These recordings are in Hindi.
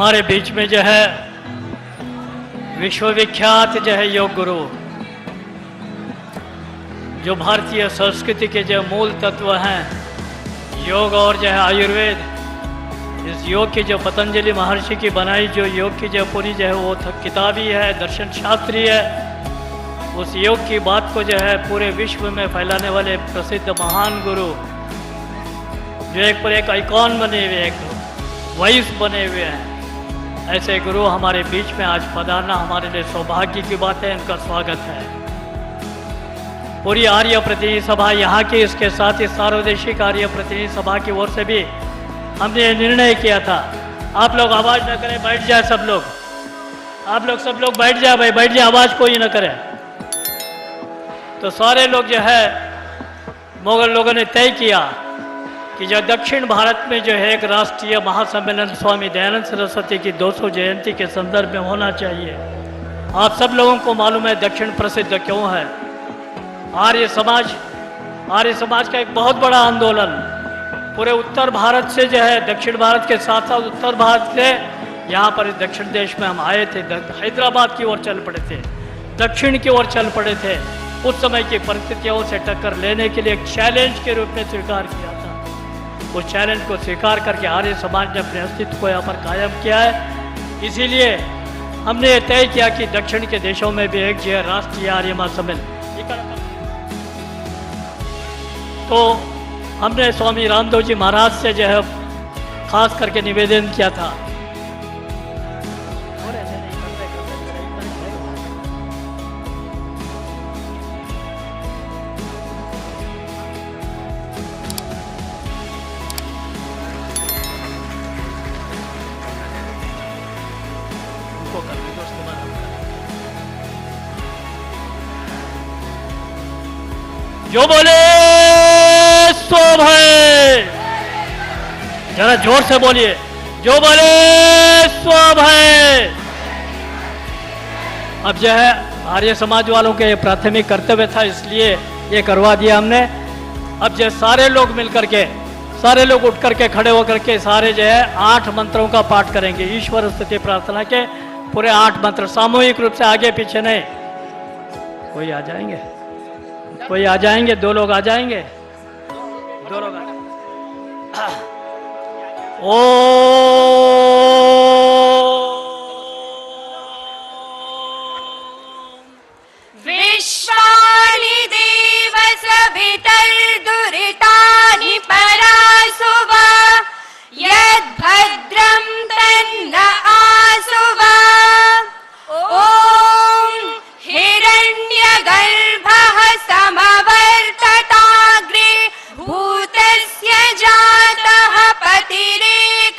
हमारे बीच में जो है विश्वविख्यात जो है योग गुरु, जो भारतीय संस्कृति के जो मूल तत्व हैं, योग और जो है आयुर्वेद, इस योग की जो पतंजलि महर्षि की बनाई जो योग की जो पूरी जो है वो किताबी है, दर्शन शास्त्री है, उस योग की बात को जो है पूरे विश्व में फैलाने वाले प्रसिद्ध महान गुरु, जो एक पर एक आइकॉन बने हुए, एक वॉइस बने हुए हैं, ऐसे गुरु हमारे बीच में आज पधारना हमारे लिए सौभाग्य की बात है। इनका स्वागत है। पूरी आर्य प्रतिनिधि सभा यहाँ की, इसके साथ ही सार्वदेशिक आर्य प्रतिनिधि सभा की ओर से भी हमने ये निर्णय किया था, आप लोग आवाज़ न करें, बैठ जाए सब लोग, आप लोग सब लोग बैठ जाए भाई, बैठ जाए, आवाज़ कोई न करे। तो सारे लोग जो है मुगल लोगों ने तय किया कि जो दक्षिण भारत में जो है एक राष्ट्रीय महासम्मेलन स्वामी दयानंद सरस्वती की 200 जयंती के संदर्भ में होना चाहिए। आप सब लोगों को मालूम है दक्षिण प्रसिद्ध क्यों है। आर्य समाज का एक बहुत बड़ा आंदोलन पूरे उत्तर भारत से जो है, दक्षिण भारत के साथ साथ उत्तर भारत से यहाँ पर दक्षिण देश में हम आए थे, हैदराबाद की ओर चल पड़े थे, दक्षिण की ओर चल पड़े थे। उस समय की परिस्थितियों से टक्कर लेने के लिए एक चैलेंज के रूप में स्वीकार किया था। उस चैलेंज को स्वीकार करके आर्य समाज ने अपने अस्तित्व को यहाँ पर कायम किया है। इसीलिए हमने तय किया कि दक्षिण के देशों में भी एक जो है राष्ट्रीय आर्य महासम्मेलन, तो हमने स्वामी रामदेव जी महाराज से जो है खास करके निवेदन किया था। जो बोले सो भय, जरा जोर से बोलिए, जो बोले सो भय। अब जो है आर्य समाज वालों के प्राथमिक कर्तव्य था, इसलिए ये करवा दिया हमने। अब जो सारे लोग मिलकर के, सारे लोग उठ करके खड़े होकर के सारे जो है 8 मंत्रों का पाठ करेंगे, ईश्वर स्तुति प्रार्थना के पूरे 8 मंत्र सामूहिक रूप से, आगे पीछे नहीं। कोई आ जाएंगे, कोई आ जाएंगे, 2 लोग आ जाएंगे, 2 लोग आ। ओ विश्वानि देव सवितर्दुरितानि परासुव, यद्भद्रं तन्न आसुव। ॐ हिरण्यगर्भः समवर्तताग्रे भूतस्य जातः पतिरेकासीत्,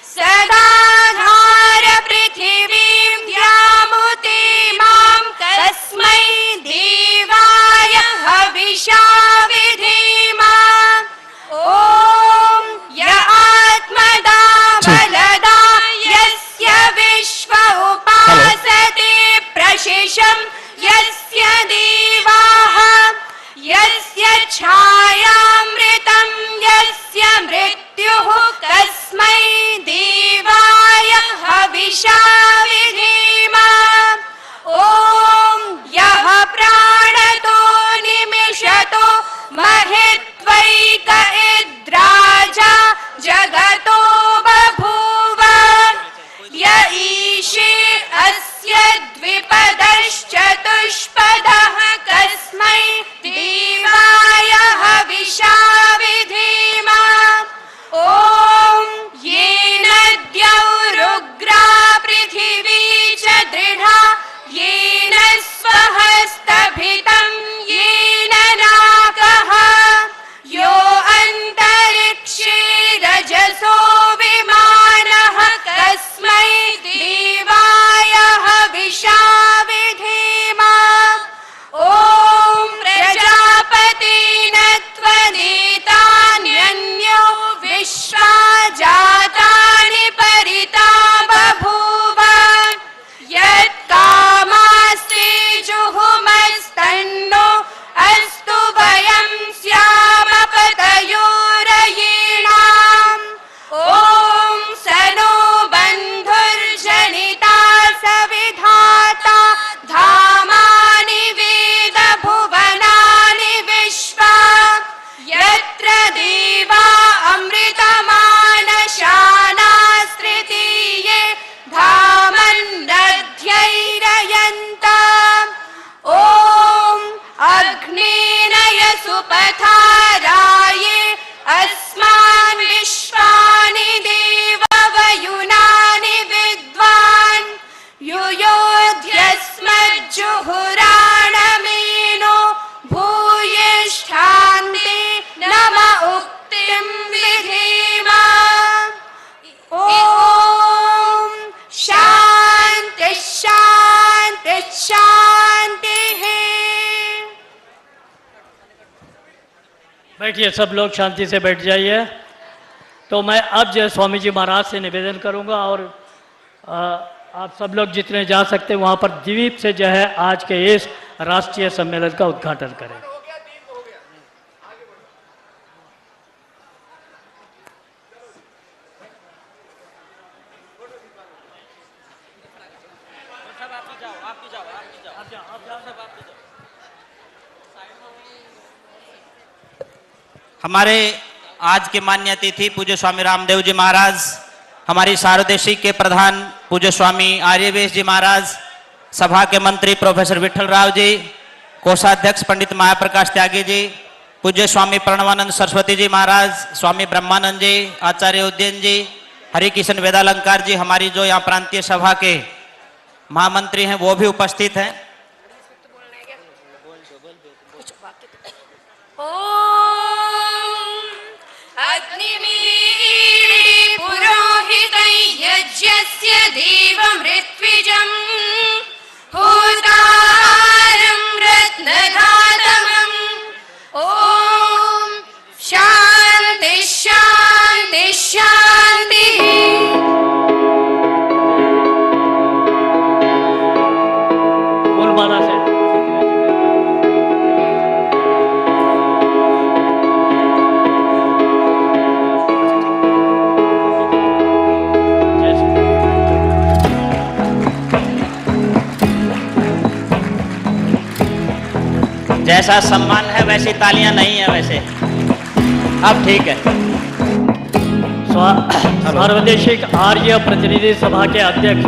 सदाधार पृथिवीं व्यामुते मां तस्मै देवाय हविषा विधेम। ॐ य आत्मदा बलदा यस्य विश्व उपासते प्रशिशं यस्य देवाः, यस्य छायामृतं यस्य मृत्युः तस्मै देवाय हविषा विधेम। ॐ यः प्राणतो निमिषतो महित्वैक इद्राजा जगतो बभूव, य ईशे अस्य द्विपदश्चतुष्पदः कस्मै देवाय हविषा विधेम। ॐ येन द्यौरुग्रा पृथिवी च दृढा, येन स्वहस्तभितं येन नाकः, यो अन्तरिक्षे रजसो विमानः कस्मै देवाय हविषा विधेम। ॐ प्रजापतेन त्वनेतान्यन्यो विश्वा जातानि परिता बभूव, यत्कामास्ते जुहुमस्तन् बैठिए, सब लोग शांति से बैठ जाइए। तो मैं अब जो है स्वामी जी महाराज से निवेदन करूंगा और आप सब लोग जितने जा सकते हैं वहाँ पर द्वीप से जो है आज के इस राष्ट्रीय सम्मेलन का उद्घाटन करें। हमारे आज के मान्य अतिथि पूज्य स्वामी रामदेव जी महाराज, हमारी सार्वदेशिक के प्रधान पूज्य स्वामी आर्यवेश जी महाराज, सभा के मंत्री प्रोफेसर विठल राव जी, कोषाध्यक्ष पंडित महाप्रकाश त्यागी जी, पूज्य स्वामी प्रणवानंद सरस्वती जी महाराज, स्वामी ब्रह्मानंद जी, आचार्य उद्यन जी, हरिकिशन वेदालंकार जी, हमारी जो यहाँ प्रांतीय सभा के महामंत्री हैं वो भी उपस्थित हैं। अग्निमीडी पुरोहितं यज्ञस्य देवं ऋत्विजं होतारं रत्नधातमम्। ॐ शान्ति शान्ति शान्तिः। फूलमाला से जैसा सम्मान है वैसी तालियां नहीं है वैसे। अब ठीक है। सार्वदेशिक आर्य प्रतिनिधि सभा के अध्यक्ष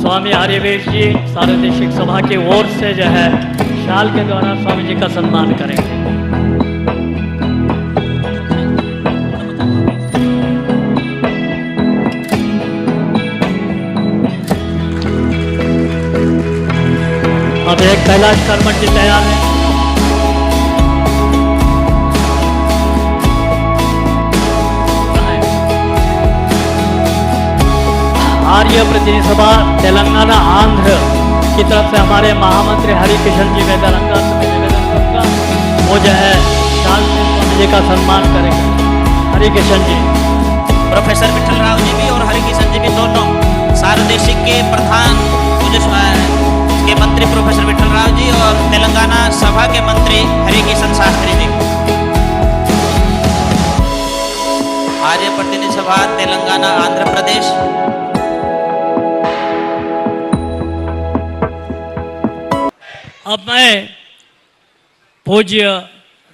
स्वामी आर्यवेश जी सार्वदेशिक सभा की ओर से जो है शाल के द्वारा स्वामी जी का सम्मान करेंगे। अब एक कैलाश कर्मठ जी तैयार है। आर्य प्रतिनिधि सभा तेलंगाना आंध्र की तरफ से हमारे महामंत्री हरिकिशन जी वेदालंकार से मैं निवेदन करूंगा, वो जो है शाल से स्वामी जी का सम्मान करेंगे। हरिकिशन जी, प्रोफेसर विठल राव जी भी और हरिकिशन जी भी दोनों सार्वदेशिक के प्रधान के मंत्री प्रोफेसर विठल राव जी और तेलंगाना सभा के मंत्री हरिकिशन शास्त्री जी। आर्य प्रतिनिधि सभा तेलंगाना आंध्र प्रदेश। अब मैं पूज्य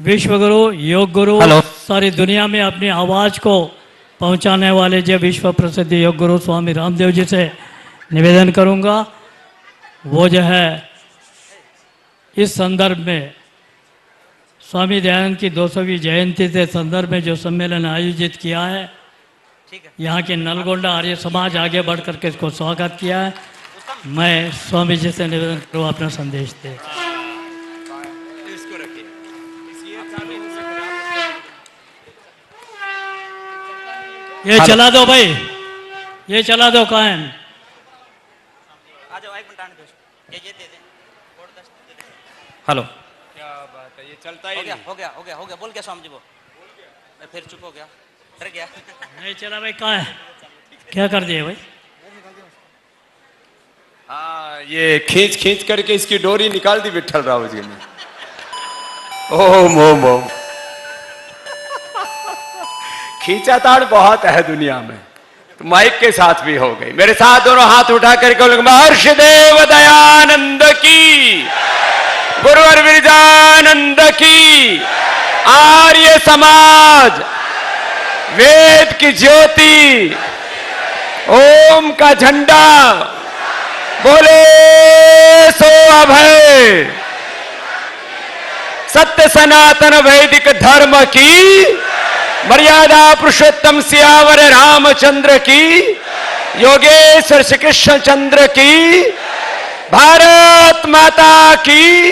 विश्वगुरु योग गुरु सारी दुनिया में अपनी आवाज को पहुंचाने वाले जो विश्व प्रसिद्ध योग गुरु स्वामी रामदेव जी से निवेदन करूंगा, वो जो है इस संदर्भ में स्वामी दयानंद की 200वीं जयंती के संदर्भ में जो सम्मेलन आयोजित किया है, यहाँ के नलगोंडा आर्य समाज आगे बढ़ करके इसको स्वागत किया है। मैं स्वामी जी से निवेदन करूँ अपना संदेश दे। ये चला दो भाई, ये चला दो कायम। हेलो, क्या बात है, ये चलता ही हो गया बोल क्या स्वामी जी वो मैं फिर चुप हो गया, डर गया। नहीं चला भाई, कहाँ है, क्या कर दिए भाई? हाँ, ये खींच खींच करके इसकी डोरी निकाल दी विठल राव जी ने। ओम ओम ओम। खींचाताड़ बहुत है दुनिया में, तो माइक के साथ भी हो गई। मेरे साथ दोनों हाथ उठा करके बोलेंगे, महर्षि देव दयानंद की, गुरुवर विरजानंद की, आर्य समाज, वेद की ज्योति, ओम का झंडा, बोले सो अभय, सत्य सनातन वैदिक धर्म की, मर्यादा पुरुषोत्तम सियावर रामचंद्र की, योगेश्वर श्री कृष्ण चंद्र की, भारत माता की,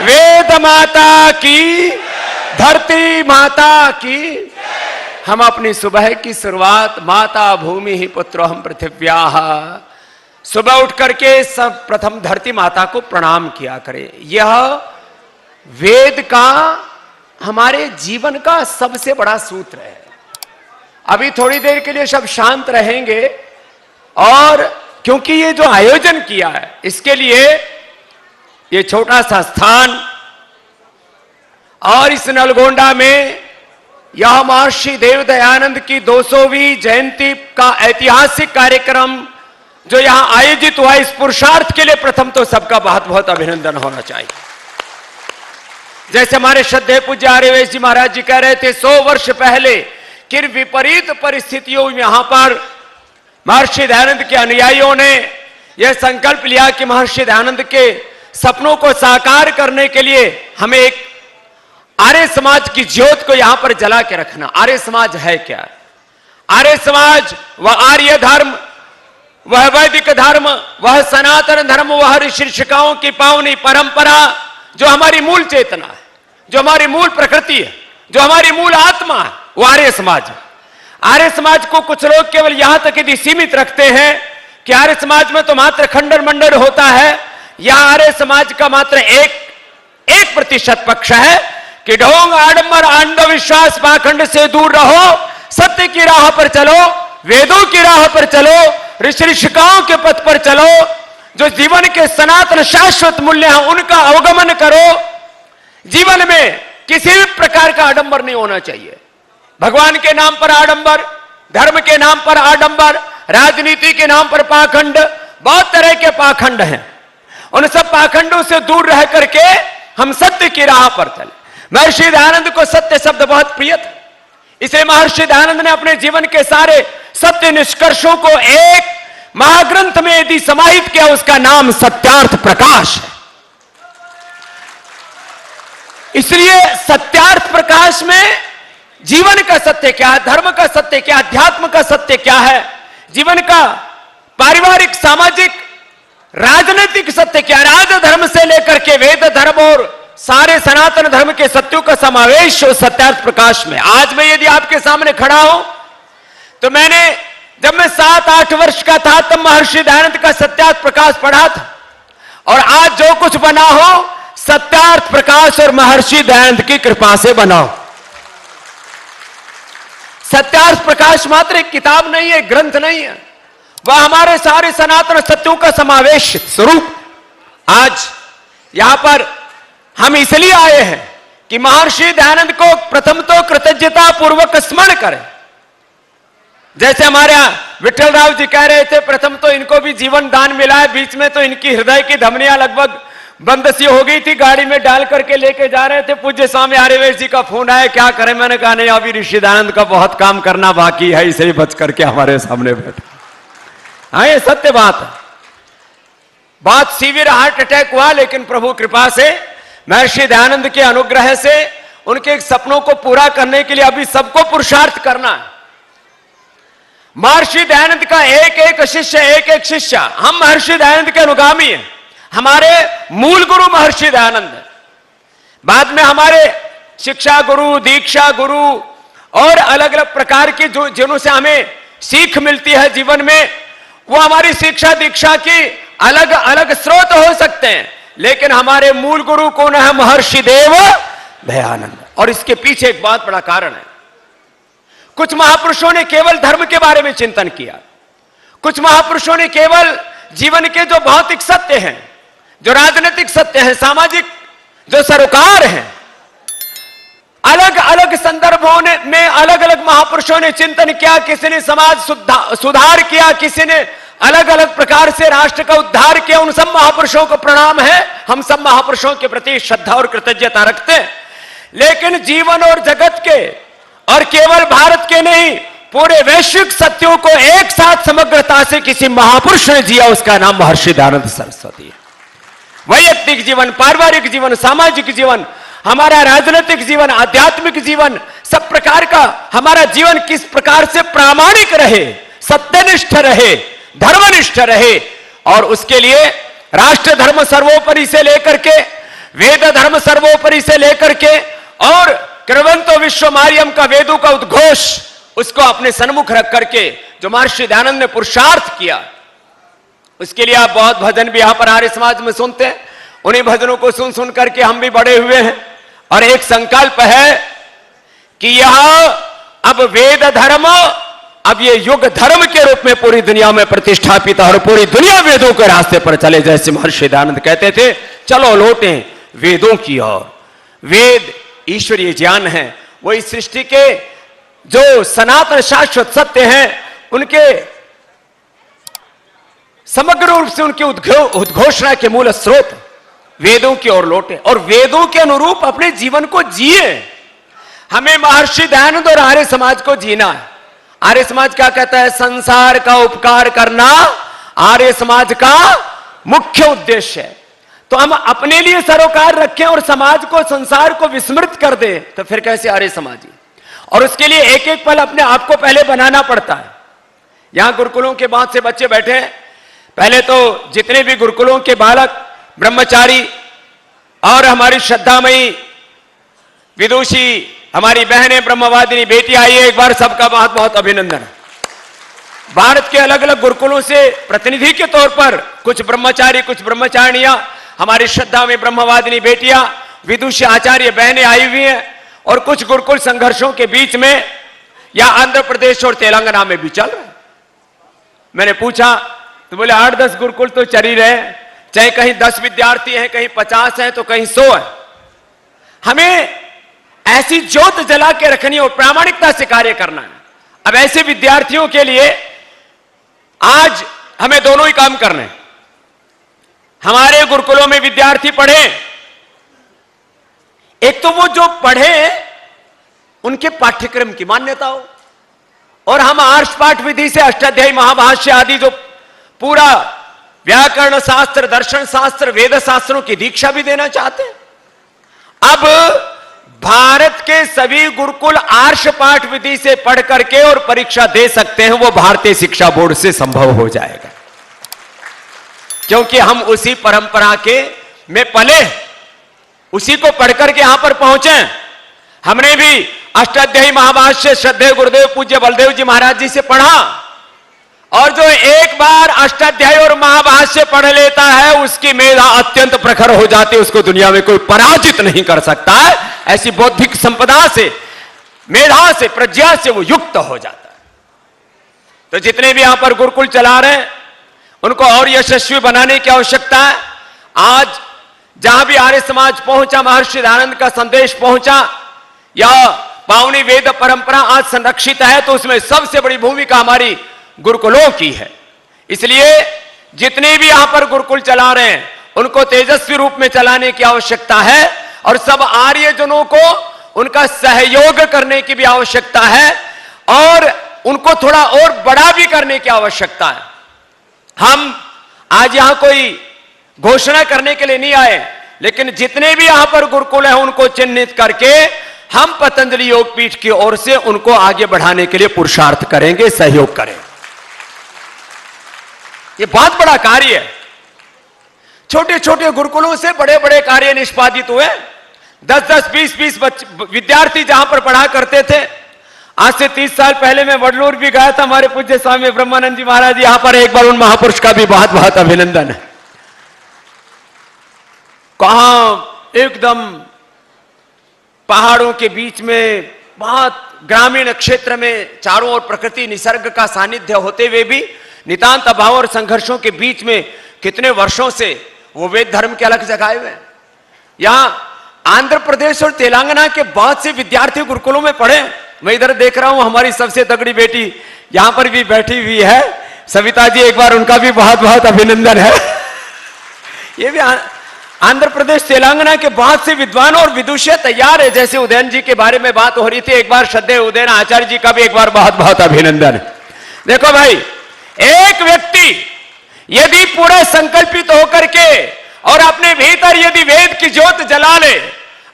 वेद माता की, धरती माता की। हम अपनी सुबह की शुरुआत माता भूमि ही पुत्रो हम पृथिव्याः, सुबह उठ करके सब प्रथम धरती माता को प्रणाम किया करें। यह वेद का हमारे जीवन का सबसे बड़ा सूत्र है। अभी थोड़ी देर के लिए सब शांत रहेंगे, और क्योंकि ये जो आयोजन किया है इसके लिए ये छोटा सा स्थान, और इस नलगोंडा में यह महर्षि देव दयानंद की 200वीं जयंती का ऐतिहासिक कार्यक्रम जो यहां आयोजित हुआ, इस पुरुषार्थ के लिए प्रथम तो सबका बहुत बहुत अभिनंदन होना चाहिए। जैसे हमारे श्रद्धेय पूज्य आर्यवेश जी महाराज जी कह रहे थे, 100 वर्ष पहले किन विपरीत परिस्थितियों में यहां पर महर्षि दयानंद के अनुयायियों ने यह संकल्प लिया कि महर्षि दयानंद के सपनों को साकार करने के लिए हमें एक आर्य समाज की ज्योत को यहां पर जला के रखना। आर्य समाज है क्या? आर्य समाज वह आर्य धर्म, वह वैदिक धर्म, वह सनातन धर्म, वह ऋषि ऋषिकाओं की पावनी परंपरा, जो हमारी मूल चेतना है, जो हमारी मूल प्रकृति है, जो हमारी मूल आत्मा है, वो आर्य समाज है। आर्य समाज को कुछ लोग केवल यहां तक यदि सीमित रखते हैं कि आर्य समाज में तो मात्र खंडन मंडन होता है, यहां आर्य समाज का मात्र 1% पक्ष है कि ढोंग आडंबर अंधविश्वास पाखंड से दूर रहो, सत्य की राह पर चलो, वेदों की राह पर चलो, ऋषि ऋषिकाओं के पथ पर चलो, जो जीवन के सनातन शाश्वत मूल्य हैं उनका अवगमन करो। जीवन में किसी भी प्रकार का आडंबर नहीं होना चाहिए। भगवान के नाम पर आडंबर, धर्म के नाम पर आडंबर, राजनीति के नाम पर पाखंड, बहुत तरह के पाखंड हैं। उन सब पाखंडों से दूर रह करके हम सत्य की राह पर चले। महर्षि दयानंद को सत्य शब्द बहुत प्रिय था, इसलिए महर्षि दयानंद ने अपने जीवन के सारे सत्य निष्कर्षों को एक महाग्रंथ में यदि समाहित किया, उसका नाम सत्यार्थ प्रकाश है। इसलिए सत्यार्थ प्रकाश में जीवन का सत्य क्या है, धर्म का सत्य क्या, अध्यात्म का सत्य क्या है, जीवन का पारिवारिक, सामाजिक, राजनीतिक सत्य क्या, राज धर्म से लेकर के वेद धर्म और सारे सनातन धर्म के सत्यों का समावेश हो सत्यार्थ प्रकाश में। आज मैं यदि आपके सामने खड़ा हूं तो मैंने जब मैं 7-8 वर्ष का था तब महर्षि दयानंद का सत्यार्थ प्रकाश पढ़ा था, और आज जो कुछ बना हो सत्यार्थ प्रकाश और महर्षि दयानंद की कृपा से बना हो। सत्यार्थ प्रकाश मात्र एक किताब नहीं है, ग्रंथ नहीं है, वह हमारे सारे सनातन सत्यों का समावेश स्वरूप। आज यहां पर हम इसलिए आए हैं कि महर्षि दयानंद को प्रथम तो कृतज्ञता पूर्वक स्मरण करें। जैसे हमारे विठल राव जी कह रहे थे, प्रथम तो इनको भी जीवन दान मिला है, बीच में तो इनकी हृदय की धमनियां लगभग बंद सी हो गई थी, गाड़ी में डाल करके लेके जा रहे थे। पूज्य स्वामी आर्यवेश जी का फोन आया, क्या करें? मैंने कहा नहीं, अभी ऋषि दयानंद का बहुत काम करना बाकी है, इसे ही बच करके हमारे सामने बैठे। हाँ, ये सत्य बात है। बहुत सीवियर हार्ट अटैक हुआ, लेकिन प्रभु कृपा से, महर्षि दयानंद के अनुग्रह से उनके सपनों को पूरा करने के लिए अभी सबको पुरुषार्थ करना है। महर्षि दयानंद का एक एक शिष्य, हम महर्षि दयानंद के अनुगामी हैं। हमारे मूल गुरु महर्षि दयानंद है, बाद में हमारे शिक्षा गुरु, दीक्षा गुरु और अलग अलग प्रकार की जो जिनों से हमें सीख मिलती है जीवन में, वो हमारी शिक्षा दीक्षा की अलग अलग स्रोत हो सकते हैं, लेकिन हमारे मूल गुरु कौन है? महर्षि देव दयानंद। और इसके पीछे एक बहुत बड़ा कारण है। कुछ महापुरुषों ने केवल धर्म के बारे में चिंतन किया, कुछ महापुरुषों ने केवल जीवन के जो भौतिक सत्य हैं, जो राजनीतिक सत्य हैं, सामाजिक जो सरोकार हैं, अलग अलग संदर्भों में अलग अलग महापुरुषों ने चिंतन किया। किसी ने समाज सुधार किया, किसी ने अलग अलग प्रकार से राष्ट्र का उद्धार किया। उन सब महापुरुषों को प्रणाम है, हम सब महापुरुषों के प्रति श्रद्धा और कृतज्ञता रखते हैं। लेकिन जीवन और जगत के, और केवल भारत के नहीं, पूरे वैश्विक सत्यों को एक साथ समग्रता से किसी महापुरुष ने जिया, उसका नाम महर्षि दयानंद सरस्वती है। वैयक्तिक जीवन, पारिवारिक जीवन, सामाजिक जीवन, हमारा राजनीतिक जीवन, आध्यात्मिक जीवन, सब प्रकार का हमारा जीवन किस प्रकार से प्रामाणिक रहे, सत्यनिष्ठ रहे, धर्मनिष्ठ रहे, और उसके लिए राष्ट्र धर्म सर्वोपरि से लेकर के, वेद धर्म सर्वोपरि से लेकर के, और कृवंतो विश्व मार्यम का वेदों का उद्घोष, उसको अपने सन्मुख रख करके जो महर्षि दयानंद ने पुरुषार्थ किया, उसके लिए आप बहुत भजन भी यहां पर आर्य समाज में सुनते हैं। उन्हीं भजनों को सुन सुन करके हम भी बड़े हुए हैं। और एक संकल्प है कि यह अब वेद धर्म, अब ये युग धर्म के रूप में पूरी दुनिया में प्रतिष्ठापित है और पूरी दुनिया वेदों के रास्ते पर चले। जैसे महर्षि दयानंद कहते थे, चलो लौटें वेदों की ओर। वेद ईश्वरीय ज्ञान है, वो इस सृष्टि के जो सनातन शाश्वत सत्य हैं, उनके समग्र रूप से उनके उद्घोषणा के मूल स्रोत वेदों की ओर लौटे और वेदों के अनुरूप अपने जीवन को जिए। हमें महर्षि दयानंद और आर्य समाज को जीना है। आर्य समाज क्या कहता है? संसार का उपकार करना आर्य समाज का मुख्य उद्देश्य है। तो हम अपने लिए सरोकार रखें और समाज को, संसार को विस्मृत कर दें, तो फिर कैसे आर्य समाजी? और उसके लिए एक एक पल अपने आप को पहले बनाना पड़ता है। यहां गुरुकुलों के बहुत से बच्चे बैठे हैं। पहले तो जितने भी गुरुकुलों के बालक, ब्रह्मचारी और हमारी श्रद्धामयी विदुषी हमारी बहनें, ब्रह्मवादिनी बेटी आई है, एक बार सबका बहुत बहुत अभिनंदन। भारत के अलग अलग गुरुकुलों से प्रतिनिधि के तौर पर कुछ ब्रह्मचारी, कुछ ब्रह्मचारिणियां, हमारी श्रद्धा में ब्रह्मवादिनी बेटियां, विदुषी आचार्य बहनें आई हुई हैं और कुछ गुरुकुल संघर्षों के बीच में या आंध्र प्रदेश और तेलंगाना में भी चल रहे हैं। मैंने पूछा तो बोले 8-10 गुरुकुल तो चल ही रहे, चाहे कहीं 10 विद्यार्थी हैं, कहीं 50 हैं, तो कहीं 100 है। हमें ऐसी ज्योत जला के रखनी और प्रामाणिकता से कार्य करना है। अब ऐसे विद्यार्थियों के लिए आज हमें दोनों ही काम करने हैं। हमारे गुरुकुलों में विद्यार्थी पढ़े, एक तो वो जो पढ़े उनके पाठ्यक्रम की मान्यता हो, और हम आर्ष पाठ विधि से अष्टाध्यायी, महाभाष्य आदि जो पूरा व्याकरण शास्त्र, दर्शन शास्त्र, वेद शास्त्रों की दीक्षा भी देना चाहते हैं। अब भारत के सभी गुरुकुल आर्ष पाठ विधि से पढ़ करके और परीक्षा दे सकते हैं, वो भारतीय शिक्षा बोर्ड से संभव हो जाएगा, क्योंकि हम उसी परंपरा के में पले, उसी को पढ़ करके यहां पर पहुंचे। हमने भी अष्टाध्यायी महाभाष्य श्रद्धेय गुरुदेव पूज्य बलदेव जी महाराज जी से पढ़ा, और जो एक बार अष्टाध्यायी और महाभाष्य पढ़ लेता है उसकी मेधा अत्यंत प्रखर हो जाती है, उसको दुनिया में कोई पराजित नहीं कर सकता है। ऐसी बौद्धिक संपदा से, मेधा से, प्रज्ञा से वो युक्त हो जाता है। तो जितने भी यहां पर गुरुकुल चला रहे हैं उनको और यशस्वी बनाने की आवश्यकता है। आज जहां भी आर्य समाज पहुंचा, महर्षि दयानंद का संदेश पहुंचा, या पावनी वेद परंपरा आज संरक्षित है, तो उसमें सबसे बड़ी भूमिका हमारी गुरुकुलों की है। इसलिए जितने भी यहां पर गुरुकुल चला रहे हैं उनको तेजस्वी रूप में चलाने की आवश्यकता है, और सब आर्यजनों को उनका सहयोग करने की भी आवश्यकता है, और उनको थोड़ा और बड़ा भी करने की आवश्यकता है। हम आज यहां कोई घोषणा करने के लिए नहीं आए, लेकिन जितने भी यहां पर गुरुकुल हैं उनको चिन्हित करके हम पतंजलि योग पीठ की ओर से उनको आगे बढ़ाने के लिए पुरुषार्थ करेंगे, सहयोग करेंगे। ये बहुत बड़ा कार्य है। छोटे छोटे गुरुकुलों से बड़े बड़े कार्य निष्पादित हुए। 10-10, 20-20 विद्यार्थी जहां पर पढ़ा करते थे। आज से 30 साल पहले मैं वडलूर भी गया था, हमारे पूज्य स्वामी ब्रह्मानंद जी महाराज यहां पर, एक बार उन महापुरुष का भी बहुत बहुत अभिनंदन है। कहां एकदम पहाड़ों के बीच में, बहुत ग्रामीण क्षेत्र में, चारों ओर प्रकृति निसर्ग का सानिध्य होते हुए भी नितांत अभाव और संघर्षों के बीच में कितने वर्षों से वो वेद धर्म के अलग जगाए हुए हैं। यहां आंध्र प्रदेश और तेलंगाना के बहुत से विद्यार्थी गुरुकुलों में पढ़े। मैं इधर देख रहा हूं, हमारी सबसे तगड़ी बेटी यहां पर भी बैठी हुई है, सविता जी, एक बार उनका भी बहुत बहुत अभिनंदन है। ये भी आंध्र प्रदेश, तेलंगाना के बहुत से विद्वान और विदुषी तैयार है। जैसे उदयन जी के बारे में बात हो रही थी, एक बार श्रद्धेय उदयन आचार्य जी का भी एक बार बहुत बहुत अभिनंदन। देखो भाई, एक व्यक्ति यदि पूरा संकल्पित होकर के और अपने भीतर यदि वेद की ज्योत जला ले,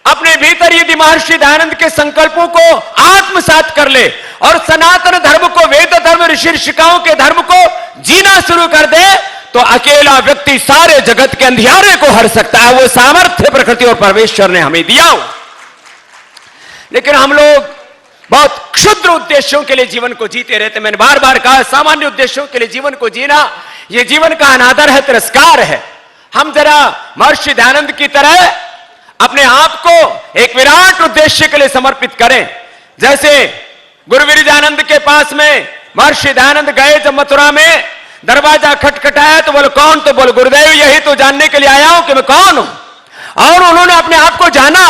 अपने भीतर यदि महर्षि दयानंद के संकल्पों को आत्मसात कर ले और सनातन धर्म को, वेद धर्म, ऋषि ऋषिकाओं के धर्म को जीना शुरू कर दे, तो अकेला व्यक्ति सारे जगत के अंधियारे को हर सकता है। वो सामर्थ्य प्रकृति और परमेश्वर ने हमें दिया हो। लेकिन हम लोग बहुत क्षुद्र उद्देश्यों के लिए जीवन को जीते रहते। मैंने बार बार कहा, सामान्य उद्देश्यों के लिए जीवन को जीना यह जीवन का अनादर है, तिरस्कार है। हम जरा महर्षि दयानंद की तरह अपने आप को एक विराट उद्देश्य के लिए समर्पित करें। जैसे गुरु विरजानंद के पास में महर्षि दयानंद गए, जब मथुरा में दरवाजा खटखटाया तो बोले कौन? तो बोले गुरुदेव यही तो जानने के लिए आया हूं कि मैं कौन हूं। और उन्होंने अपने आप को जाना,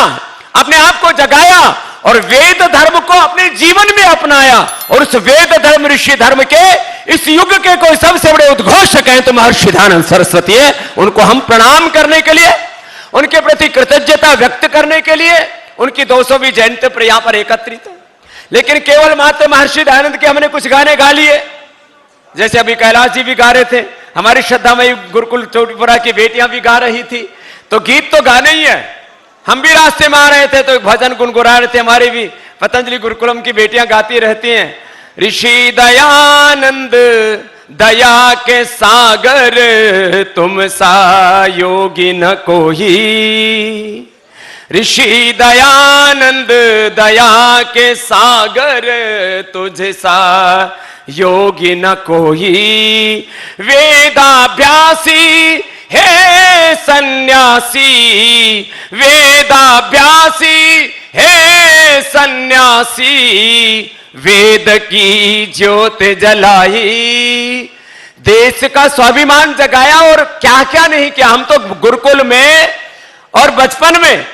अपने आप को जगाया और वेद धर्म को अपने जीवन में अपनाया। और उस वेद धर्म, ऋषि धर्म के इस युग के कोई सबसे बड़े उद्घोषक हैं तो महर्षि दयानंद सरस्वती है। उनको हम प्रणाम करने के लिए, उनके प्रति कृतज्ञता व्यक्त करने के लिए उनकी 200वीं जयंती पर यहां पर एकत्रित है। लेकिन केवल मात्र महर्षि दयानंद के हमने कुछ गाने गा लिए, जैसे अभी कैलाश जी भी गा रहे थे, हमारी श्रद्धामयी गुरुकुल चौटीपुरा की बेटियां भी गा रही थी। तो गीत तो गाने ही है, हम भी रास्ते में आ रहे थे तो भजन गुनगुना रहे थे, हमारी भी पतंजलि गुरुकुलम की बेटियां गाती रहती हैं। ऋषि दयानंद दया के सागर तुम सा योगी न कोई, ऋषि दयानंद दया के सागर तुझ सा योगी न कोई, वेदाभ्यासी हे सन्यासी, वेदाभ्यासी हे सन्यासी, वेद की ज्योत जलाई, देश का स्वाभिमान जगाया और क्या क्या नहीं किया। हम तो गुरुकुल में और बचपन में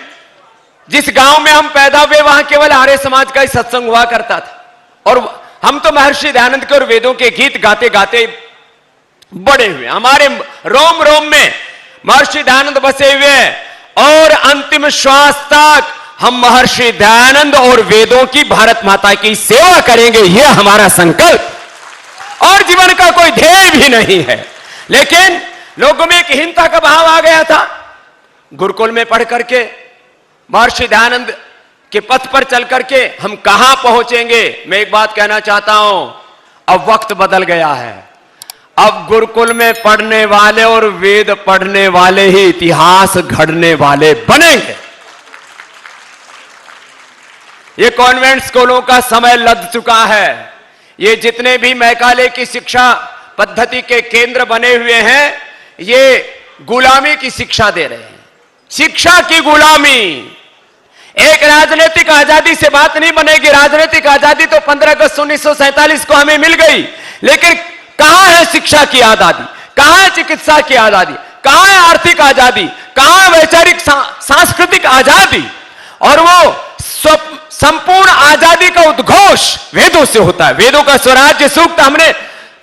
जिस गांव में हम पैदा हुए वहां केवल आर्य समाज का ही सत्संग हुआ करता था और हम तो महर्षि दयानंद के और वेदों के गीत गाते गाते बड़े हुए। हमारे रोम रोम में महर्षि दयानंद बसे हुए और अंतिम श्वास तक हम महर्षि दयानंद और वेदों की, भारत माता की सेवा करेंगे, यह हमारा संकल्प और जीवन का कोई ध्येय भी नहीं है। लेकिन लोगों में एक हीनता का भाव आ गया था। गुरुकुल में पढ़ करके, महर्षि दयानंद के पथ पर चल करके हम कहां पहुंचेंगे। मैं एक बात कहना चाहता हूं, अब वक्त बदल गया है। अब गुरुकुल में पढ़ने वाले और वेद पढ़ने वाले ही इतिहास गढ़ने वाले बनेंगे। ये कॉन्वेंट स्कूलों का समय लग चुका है। ये जितने भी मैकाले की शिक्षा पद्धति के केंद्र बने हुए हैं, ये गुलामी की शिक्षा दे रहे हैं, शिक्षा की गुलामी। एक राजनीतिक आजादी से बात नहीं बनेगी। राजनीतिक आजादी तो 15 अगस्त 1947 को हमें मिल गई, लेकिन कहां है शिक्षा की आजादी, कहां है चिकित्सा की आजादी, कहां है आर्थिक आजादी, कहां है वैचारिक सांस्कृतिक आजादी। और वो संपूर्ण आजादी का उद्घोष वेदों से होता है। वेदों का स्वराज्य सूक्त हमने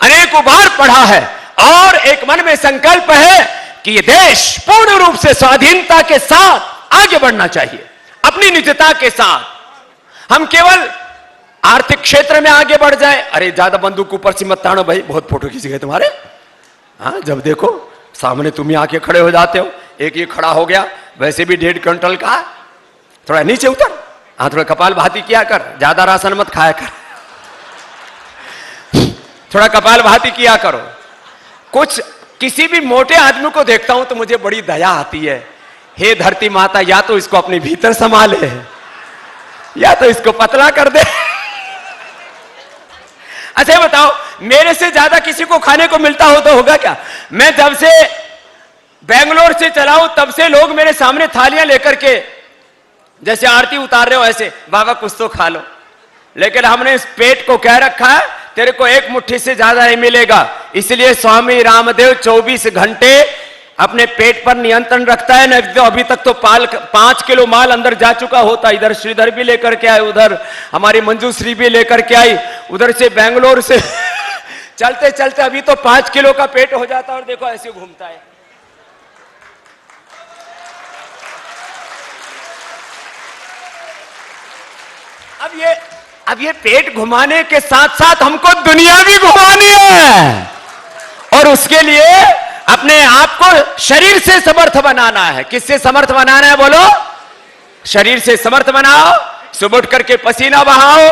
अनेकों बार पढ़ा है और एक मन में संकल्प है कि ये देश पूर्ण रूप से स्वाधीनता के साथ आगे बढ़ना चाहिए, अपनी निजता के साथ। हम केवल आर्थिक क्षेत्र में आगे बढ़ जाए। अरे ज्यादा बंदूक ऊपर से मत तानो भाई, बहुत फोटो खींच गए तुम्हारे। हाँ, जब देखो सामने तुम ही आके खड़े हो जाते हो। एक ये खड़ा हो गया, वैसे भी 1.5 क्विंटल का, थोड़ा नीचे उतर, हाँ थोड़ा कपाल भाती किया कर, ज्यादा राशन मत खाया कर, थोड़ा कपाल भाती किया करो। कुछ किसी भी मोटे आदमी को देखता हूं तो मुझे बड़ी दया आती है। हे धरती माता, या तो इसको अपने भीतर संभाले या तो इसको पतला कर दे। अच्छा बताओ, मेरे से ज्यादा किसी को खाने को मिलता हो तो होगा क्या? मैं जब से बेंगलोर से चला हूं तब से लोग मेरे सामने थालियां लेकर के जैसे आरती उतार रहे हो ऐसे, बाबा कुछ तो खा लो। लेकिन हमने इस पेट को कह रखा है तेरे को एक मुट्ठी से ज्यादा नहीं मिलेगा। इसलिए स्वामी रामदेव 24 घंटे अपने पेट पर नियंत्रण रखता है। नहीं तो अभी तक तो 5 किलो माल अंदर जा चुका होता। इधर श्रीधर भी लेकर के आए, उधर हमारी मंजू श्री भी लेकर के आई, उधर से बेंगलोर से चलते चलते अभी तो 5 किलो का पेट हो जाता और देखो ऐसे घूमता है। अब ये पेट घुमाने के साथ साथ हमको दुनिया भी घुमानी है और उसके लिए अपने आप को शरीर से समर्थ बनाना है। किससे समर्थ बनाना है बोलो? शरीर से समर्थ बनाओ। सुबह उठ करके पसीना बहाओ।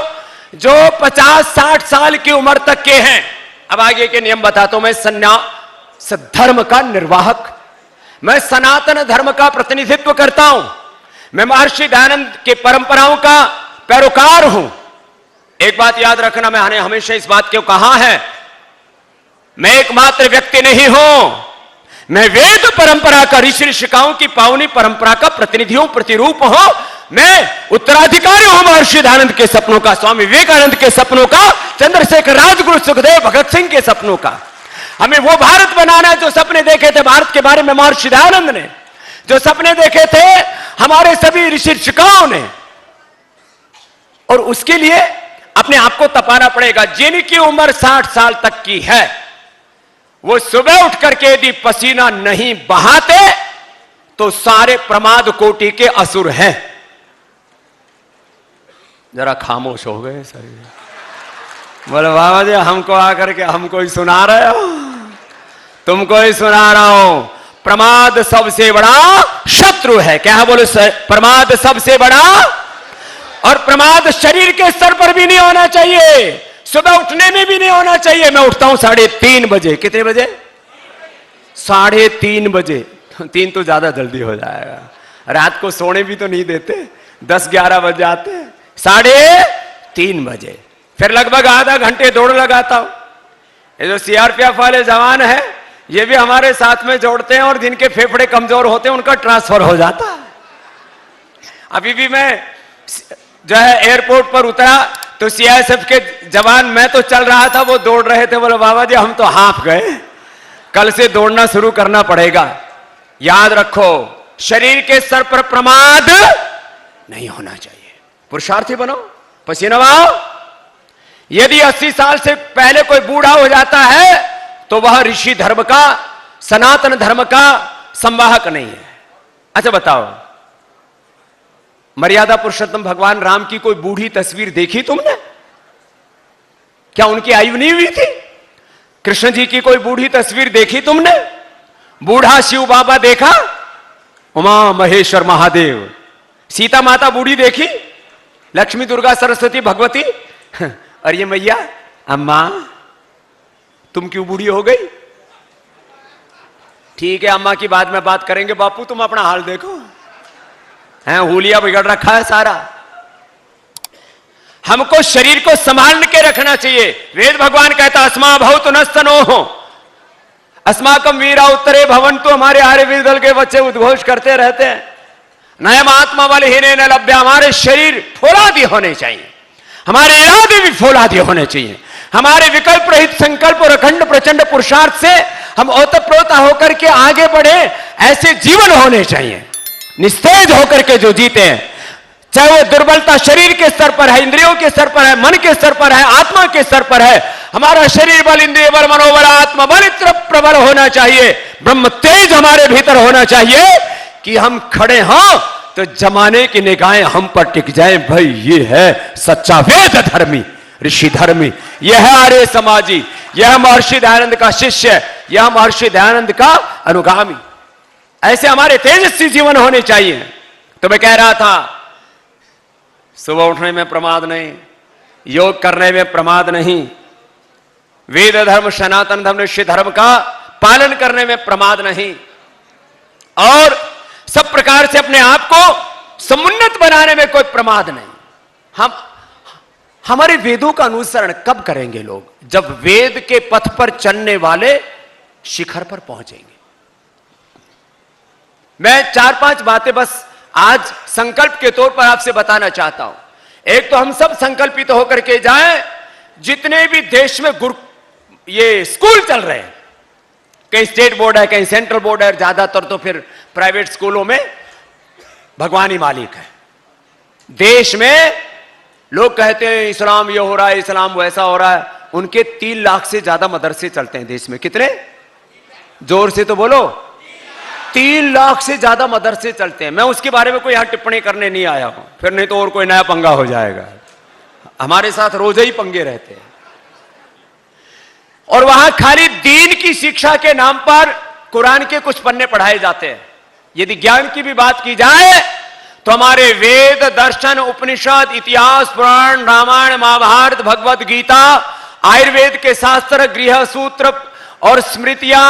जो 50-60 साल की उम्र तक के हैं, अब आगे के नियम बताता हूं। मैं सन्यास धर्म का निर्वाहक, मैं सनातन धर्म का प्रतिनिधित्व करता हूं। मैं महर्षि दयानंद के परंपराओं का पैरोकार हूं। एक बात याद रखना, मैंने हमेशा इस बात को कहा है, मैं एकमात्र व्यक्ति नहीं हूं। मैं वेद परंपरा का, ऋषि ऋषिकाओं की पावनी परंपरा का प्रतिनिधियों प्रतिरूप हूं। मैं उत्तराधिकारी हूं महर्षि दयानंद के सपनों का, स्वामी विवेकानंद के सपनों का, चंद्रशेखर, राजगुरु, सुखदेव, भगत सिंह के सपनों का। हमें वो भारत बनाना है जो सपने देखे थे भारत के बारे में महर्षि दयानंद ने, जो सपने देखे थे हमारे सभी ऋषि ऋषिकाओं ने। और उसके लिए अपने आप को तपाना पड़ेगा। जिनकी उम्र 60 साल तक की है वो सुबह उठ करके यदि पसीना नहीं बहाते तो सारे प्रमाद कोटि के असुर हैं। जरा खामोश हो गए सर। बोले बाबा जी हमको आकर के हमको ही सुना रहे हो, तुमको ही सुना रहा हूं। प्रमाद सबसे बड़ा शत्रु है। क्या है बोले? प्रमाद सबसे बड़ा। और प्रमाद शरीर के स्तर पर भी नहीं होना चाहिए, सुबह उठने में भी नहीं होना चाहिए। मैं उठता हूं 3:30 बजे। कितने बजे? 3:30 बजे। 3 तो ज्यादा जल्दी हो जाएगा। रात को सोने भी तो नहीं देते, 10-11 बज जाते हैं। 3:30 बजे फिर लगभग आधा घंटे दौड़ लगाता हूं। ये जो सीआरपीएफ वाले जवान है ये भी हमारे साथ में जोड़ते हैं और जिनके फेफड़े कमजोर होते हैं उनका ट्रांसफर हो जाता है। अभी भी मैं जो है एयरपोर्ट पर उतरा तो सीआईएसएफ के जवान, मैं तो चल रहा था वो दौड़ रहे थे। बोले बाबा जी हम तो हाफ गए, कल से दौड़ना शुरू करना पड़ेगा। याद रखो शरीर के स्तर पर प्रमाद नहीं होना चाहिए। पुरुषार्थी बनो, पसीना बहाओ। यदि 80 साल से पहले कोई बूढ़ा हो जाता है तो वह ऋषि धर्म का, सनातन धर्म का संवाहक नहीं है। अच्छा बताओ, मर्यादा पुरुषोत्तम भगवान राम की कोई बूढ़ी तस्वीर देखी तुमने? क्या उनकी आयु नहीं हुई थी? कृष्ण जी की कोई बूढ़ी तस्वीर देखी तुमने? बूढ़ा शिव बाबा देखा? उमा महेश्वर महादेव, सीता माता बूढ़ी देखी? लक्ष्मी, दुर्गा, सरस्वती, भगवती? और ये मैया अम्मा तुम क्यों बूढ़ी हो गई? ठीक है अम्मा की बाद में बात करेंगे, बापू तुम अपना हाल देखो। हैं हुलिया बिगड़ रखा है सारा। हमको शरीर को संभाल के रखना चाहिए। वेद भगवान कहता अस्मा भवतु नस्तनो हो अस्माकम वीरा उत्तरे भवंतु। हमारे आर्यवीर दल के बच्चे उद्घोष करते रहते हैं नयम आत्मा वाले ही न लभ्य। हमारे शरीर फौलादी होने चाहिए, हमारे इरादे भी फौलादी होने चाहिए। हमारे विकल्प रहित संकल्प और अखंड प्रचंड पुरुषार्थ से हम ओतप्रोता होकर के आगे बढ़े, ऐसे जीवन होने चाहिए। निस्तेज होकर के जो जीते हैं, चाहे वो दुर्बलता शरीर के स्तर पर है, इंद्रियों के स्तर पर है, मन के स्तर पर है, आत्मा के स्तर पर है। हमारा शरीर बल, इंद्रिय बल, मनोबल, आत्मा बल इतना प्रबल होना चाहिए, ब्रह्म तेज हमारे भीतर होना चाहिए कि हम खड़े हों तो जमाने की निगाहें हम पर टिक जाएं। भाई ये है सच्चा वेद धर्मी, ऋषि धर्मी, यह है आर्य समाजी, यह महर्षि दयानंद का शिष्य, यह महर्षि दयानंद का अनुगामी। ऐसे हमारे तेजस्वी जीवन होने चाहिए। तो मैं कह रहा था सुबह उठने में प्रमाद नहीं, योग करने में प्रमाद नहीं, वेद धर्म, सनातन धर्म, ऋषि धर्म का पालन करने में प्रमाद नहीं, और सब प्रकार से अपने आप को समुन्नत बनाने में कोई प्रमाद नहीं। हम हमारे वेदों का अनुसरण कब करेंगे लोग? जब वेद के पथ पर चलने वाले शिखर पर पहुंचेंगे। मैं 4-5 बातें बस आज संकल्प के तौर पर आपसे बताना चाहता हूं। एक तो हम सब संकल्पित होकर के जाएं, जितने भी देश में ये स्कूल चल रहे हैं, कहीं स्टेट बोर्ड है, कहीं सेंट्रल बोर्ड है, ज्यादातर तो फिर प्राइवेट स्कूलों में भगवान ही मालिक है। देश में लोग कहते हैं इस्लाम ये हो रहा है, इस्लाम वैसा हो रहा है। उनके 3 लाख से ज्यादा मदरसे चलते हैं देश में। कितने? जोर से तो बोलो। 3 लाख से ज्यादा मदरसे चलते हैं। मैं उसके बारे में कोई यहां टिप्पणी करने नहीं आया हूं, फिर नहीं तो और कोई नया पंगा हो जाएगा। हमारे साथ रोज ही पंगे रहते हैं। और वहां खाली दीन की शिक्षा के नाम पर कुरान के कुछ पन्ने पढ़ाए जाते हैं। यदि ज्ञान की भी बात की जाए तो हमारे वेद, दर्शन, उपनिषद, इतिहास, पुराण, रामायण, महाभारत, भगवत गीता, आयुर्वेद के शास्त्र, गृह सूत्र और स्मृतियां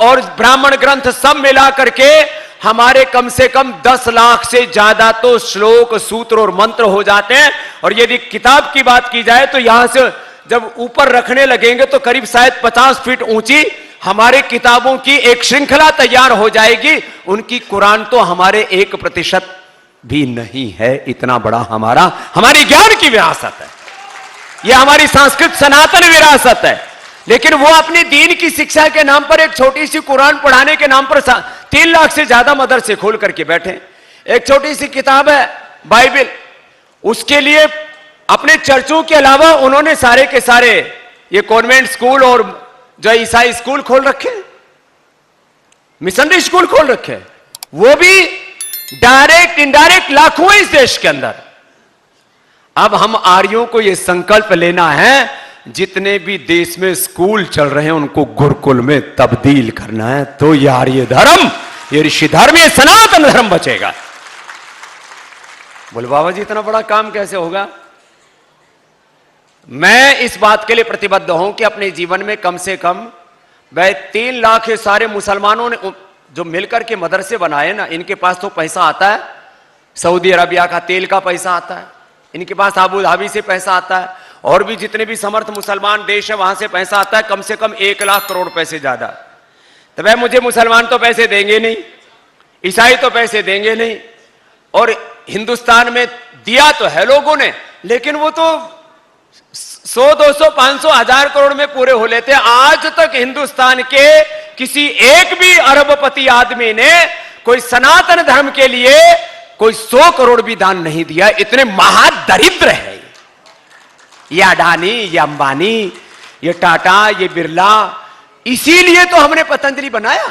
और ब्राह्मण ग्रंथ सब मिला करके हमारे कम से कम 10 लाख से ज्यादा तो श्लोक, सूत्र और मंत्र हो जाते हैं। और यदि किताब की बात की जाए तो यहां से जब ऊपर रखने लगेंगे तो करीब शायद 50 फीट ऊंची हमारे किताबों की एक श्रृंखला तैयार हो जाएगी। उनकी कुरान तो हमारे 1% भी नहीं है। इतना बड़ा हमारी ज्ञान की विरासत है, यह हमारी संस्कृत सनातन विरासत है। लेकिन वो अपनी दीन की शिक्षा के नाम पर एक छोटी सी कुरान पढ़ाने के नाम पर 3 लाख से ज्यादा मदरसे खोल करके बैठे। एक छोटी सी किताब है बाइबल, उसके लिए अपने चर्चों के अलावा उन्होंने सारे के सारे ये कॉन्वेंट स्कूल और जो ईसाई स्कूल खोल रखे, मिशनरी स्कूल खोल रखे, वो भी डायरेक्ट इनडायरेक्ट लाखों इस देश के अंदर। अब हम आर्यों को यह संकल्प लेना है, जितने भी देश में स्कूल चल रहे हैं उनको गुरुकुल में तब्दील करना है, तो ये आर्य धर्म, ये ऋषि धर्म, ये सनातन धर्म बचेगा। बोले बाबा जी इतना बड़ा काम कैसे होगा? मैं इस बात के लिए प्रतिबद्ध हूं कि अपने जीवन में कम से कम भाई 3 लाख के सारे मुसलमानों ने जो मिलकर के मदरसे बनाए ना, इनके पास तो पैसा आता है, सऊदी अरबिया का तेल का पैसा आता है, इनके पास अबू धाबी से पैसा आता है, और भी जितने भी समर्थ मुसलमान देश है वहां से पैसा आता है, कम से कम 1 लाख करोड़ पैसे ज्यादा। तो भाई मुझे मुसलमान तो पैसे देंगे नहीं, ईसाई तो पैसे देंगे नहीं, और हिंदुस्तान में दिया तो है लोगों ने, लेकिन वो तो 100, 200, 500, 1000 करोड़ में पूरे हो लेते। आज तक हिंदुस्तान के किसी एक भी अरबपति आदमी ने कोई सनातन धर्म के लिए कोई 100 करोड़ भी दान नहीं दिया। इतने महादरिद्र है ये अडानी, ये अंबानी, ये टाटा, ये बिरला। इसीलिए तो हमने पतंजलि बनाया।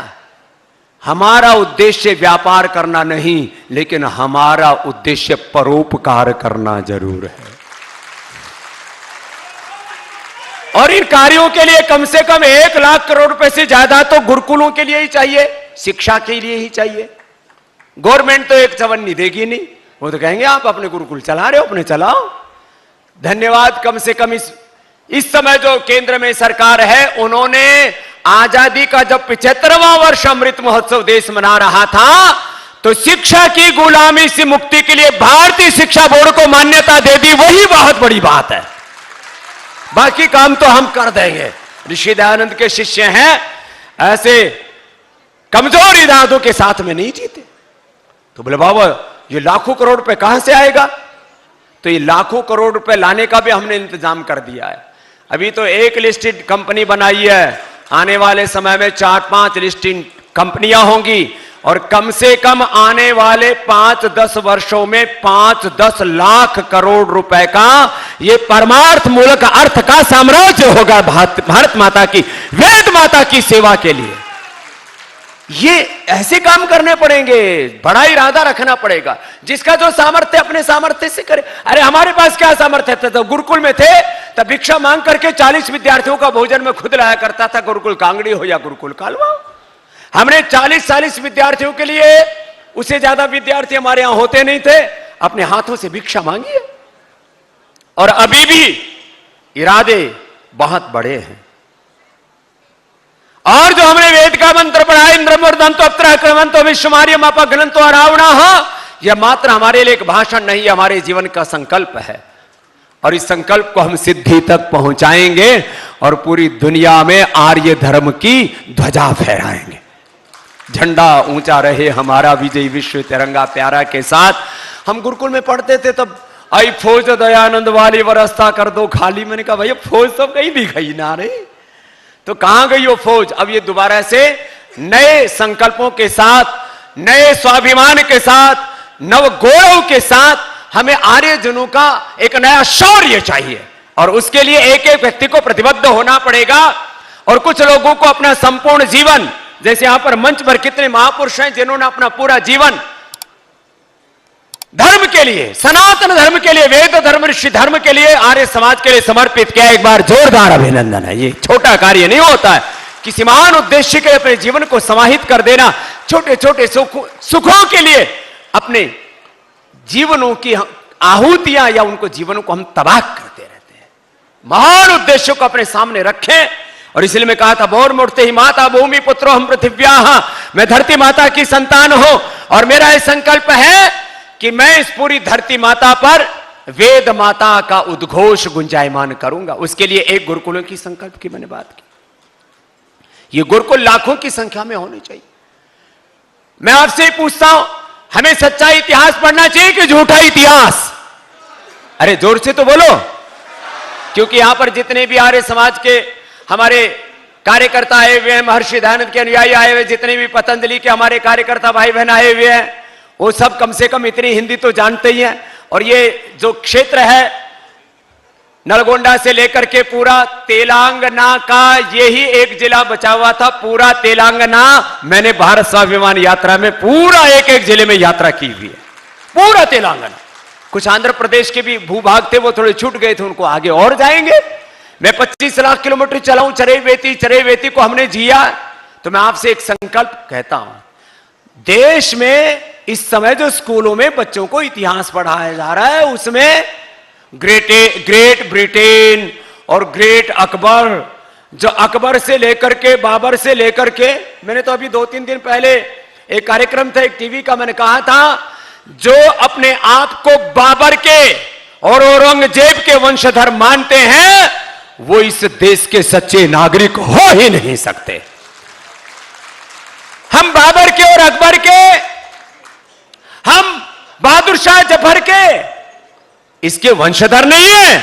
हमारा उद्देश्य व्यापार करना नहीं, लेकिन हमारा उद्देश्य परोपकार करना जरूर है। और इन कार्यों के लिए कम से कम 1 लाख करोड़ रुपए से ज्यादा तो गुरुकुलों के लिए ही चाहिए, शिक्षा के लिए ही चाहिए। गवर्नमेंट तो 1 चवन्नी देगी नहीं, वो तो कहेंगे आप अपने गुरुकुल चला रहे हो, अपने चलाओ। धन्यवाद। कम से कम इस समय जो केंद्र में सरकार है, उन्होंने आजादी का जब 75वां वर्ष अमृत महोत्सव देश मना रहा था, तो शिक्षा की गुलामी से मुक्ति के लिए भारतीय शिक्षा बोर्ड को मान्यता दे दी। वही बहुत बड़ी बात है। बाकी काम तो हम कर देंगे। ऋषि दयानंद के शिष्य हैं, ऐसे कमजोर इरादों के साथ में नहीं जीते। तो बोले बाबा ये लाखों करोड़ रुपए कहां से आएगा? तो ये लाखों करोड़ रुपए लाने का भी हमने इंतजाम कर दिया है। अभी तो एक लिस्टेड कंपनी बनाई है, आने वाले समय में 4-5 लिस्टेड कंपनियां होंगी, और कम से कम आने वाले 5-10 वर्षों में 5-10 लाख करोड़ रुपए का ये परमार्थ मूलक अर्थ का साम्राज्य होगा भारत माता की, वेद माता की सेवा के लिए। ये ऐसे काम करने पड़ेंगे, बड़ा इरादा रखना पड़ेगा। जिसका जो सामर्थ्य अपने सामर्थ्य से करे। अरे हमारे पास क्या सामर्थ्य था? तो गुरुकुल में थे तब भिक्षा मांग करके 40 विद्यार्थियों का भोजन में खुद लाया करता था, गुरुकुल कांगड़ी हो या गुरुकुल कालवा। हमने 40-40 विद्यार्थियों के लिए, उससे ज्यादा विद्यार्थी हमारे यहां होते नहीं थे, अपने हाथों से भिक्षा मांगी है। और अभी भी इरादे बहुत बड़े हैं। और जो हमने वेद का मंत्र पढ़ा, इंद्रमर्दंतो अत्र क्रमंतो विश्वमार्यम अपगलंतो अरावणः, यह मात्र हमारे लिए एक भाषण नहीं, हमारे जीवन का संकल्प है। और इस संकल्प को हम सिद्धि तक पहुंचाएंगे और पूरी दुनिया में आर्य धर्म की ध्वजा फहराएंगे। झंडा ऊंचा रहे हमारा विजयी विश्व तिरंगा प्यारा के साथ। हम गुरुकुल में पढ़ते थे तब, आई फौज दयानंद वाली व्यवस्था कर दो खाली। मैंने कहा भैया फौज तो कहीं दिखाई ना रही, तो कहां गई वो फौज? अब ये दोबारा से नए संकल्पों के साथ, नए स्वाभिमान के साथ, नव गौरव के साथ हमें आर्यजनों का एक नया शौर्य चाहिए। और उसके लिए एक एक व्यक्ति को प्रतिबद्ध होना पड़ेगा। और कुछ लोगों को अपना संपूर्ण जीवन, जैसे यहां पर मंच पर कितने महापुरुष हैं जिन्होंने अपना पूरा जीवन धर्म के लिए, सनातन धर्म के लिए, वेद धर्म, ऋषि धर्म के लिए, आर्य समाज के लिए समर्पित किया। एक बार जोरदार अभिनंदन है। ये छोटा कार्य नहीं होता है। किसी महान उद्देश्य के लिए अपने जीवन को समाहित कर देना, छोटे छोटे सुखों के लिए अपने जीवनों की आहुतियां या उनको जीवनों को हम तबाह करते रहते हैं। महान उद्देश्यों को अपने सामने रखें। और इसलिए मैं कहा था, भोर मूर्ति ही माता भूमि पुत्रो हम पृथिव्या, मैं धरती माता की संतान हूं। और मेरा यह संकल्प है कि मैं इस पूरी धरती माता पर वेद माता का उद्घोष गुंजायमान करूंगा। उसके लिए एक गुरुकुलों की संकल्प की मैंने बात की। ये गुरुकुल लाखों की संख्या में होने चाहिए। मैं आपसे पूछता हूं, हमें सच्चा इतिहास पढ़ना चाहिए कि झूठा इतिहास? अरे जोर से तो बोलो, क्योंकि यहां पर जितने भी आर्य समाज के हमारे कार्यकर्ता आए हुए हैं, महर्षि दयानंद के अनुयायी आए हुए, जितने भी पतंजलि के हमारे कार्यकर्ता भाई बहन आए हुए हैं, वो सब कम से कम इतनी हिंदी तो जानते ही हैं। और ये जो क्षेत्र है नलगोंडा से लेकर के पूरा तेलंगाना का, यही एक जिला बचा हुआ था। पूरा तेलंगाना मैंने भारत स्वाभिमान यात्रा में पूरा एक एक जिले में यात्रा की हुई है, पूरा तेलंगाना। कुछ आंध्र प्रदेश के भी भूभाग थे, वो थोड़े छूट गए थे, उनको आगे और जाएंगे। मैं 25 लाख किलोमीटर चला हूं, चरैवेती को हमने जिया। तो मैं आपसे एक संकल्प कहता हूं, देश में इस समय जो स्कूलों में बच्चों को इतिहास पढ़ाया जा रहा है, उसमें ग्रेट ब्रिटेन और ग्रेट अकबर, जो अकबर से लेकर के, बाबर से लेकर के, मैंने तो अभी 2-3 दिन पहले एक कार्यक्रम था एक टीवी का, मैंने कहा था जो अपने आप को बाबर के और औरंगजेब के वंशधर मानते हैं वो इस देश के सच्चे नागरिक हो ही नहीं सकते। हम बाबर के और अकबर के, हम बहादुर शाह जफर के, इसके वंशधर नहीं है।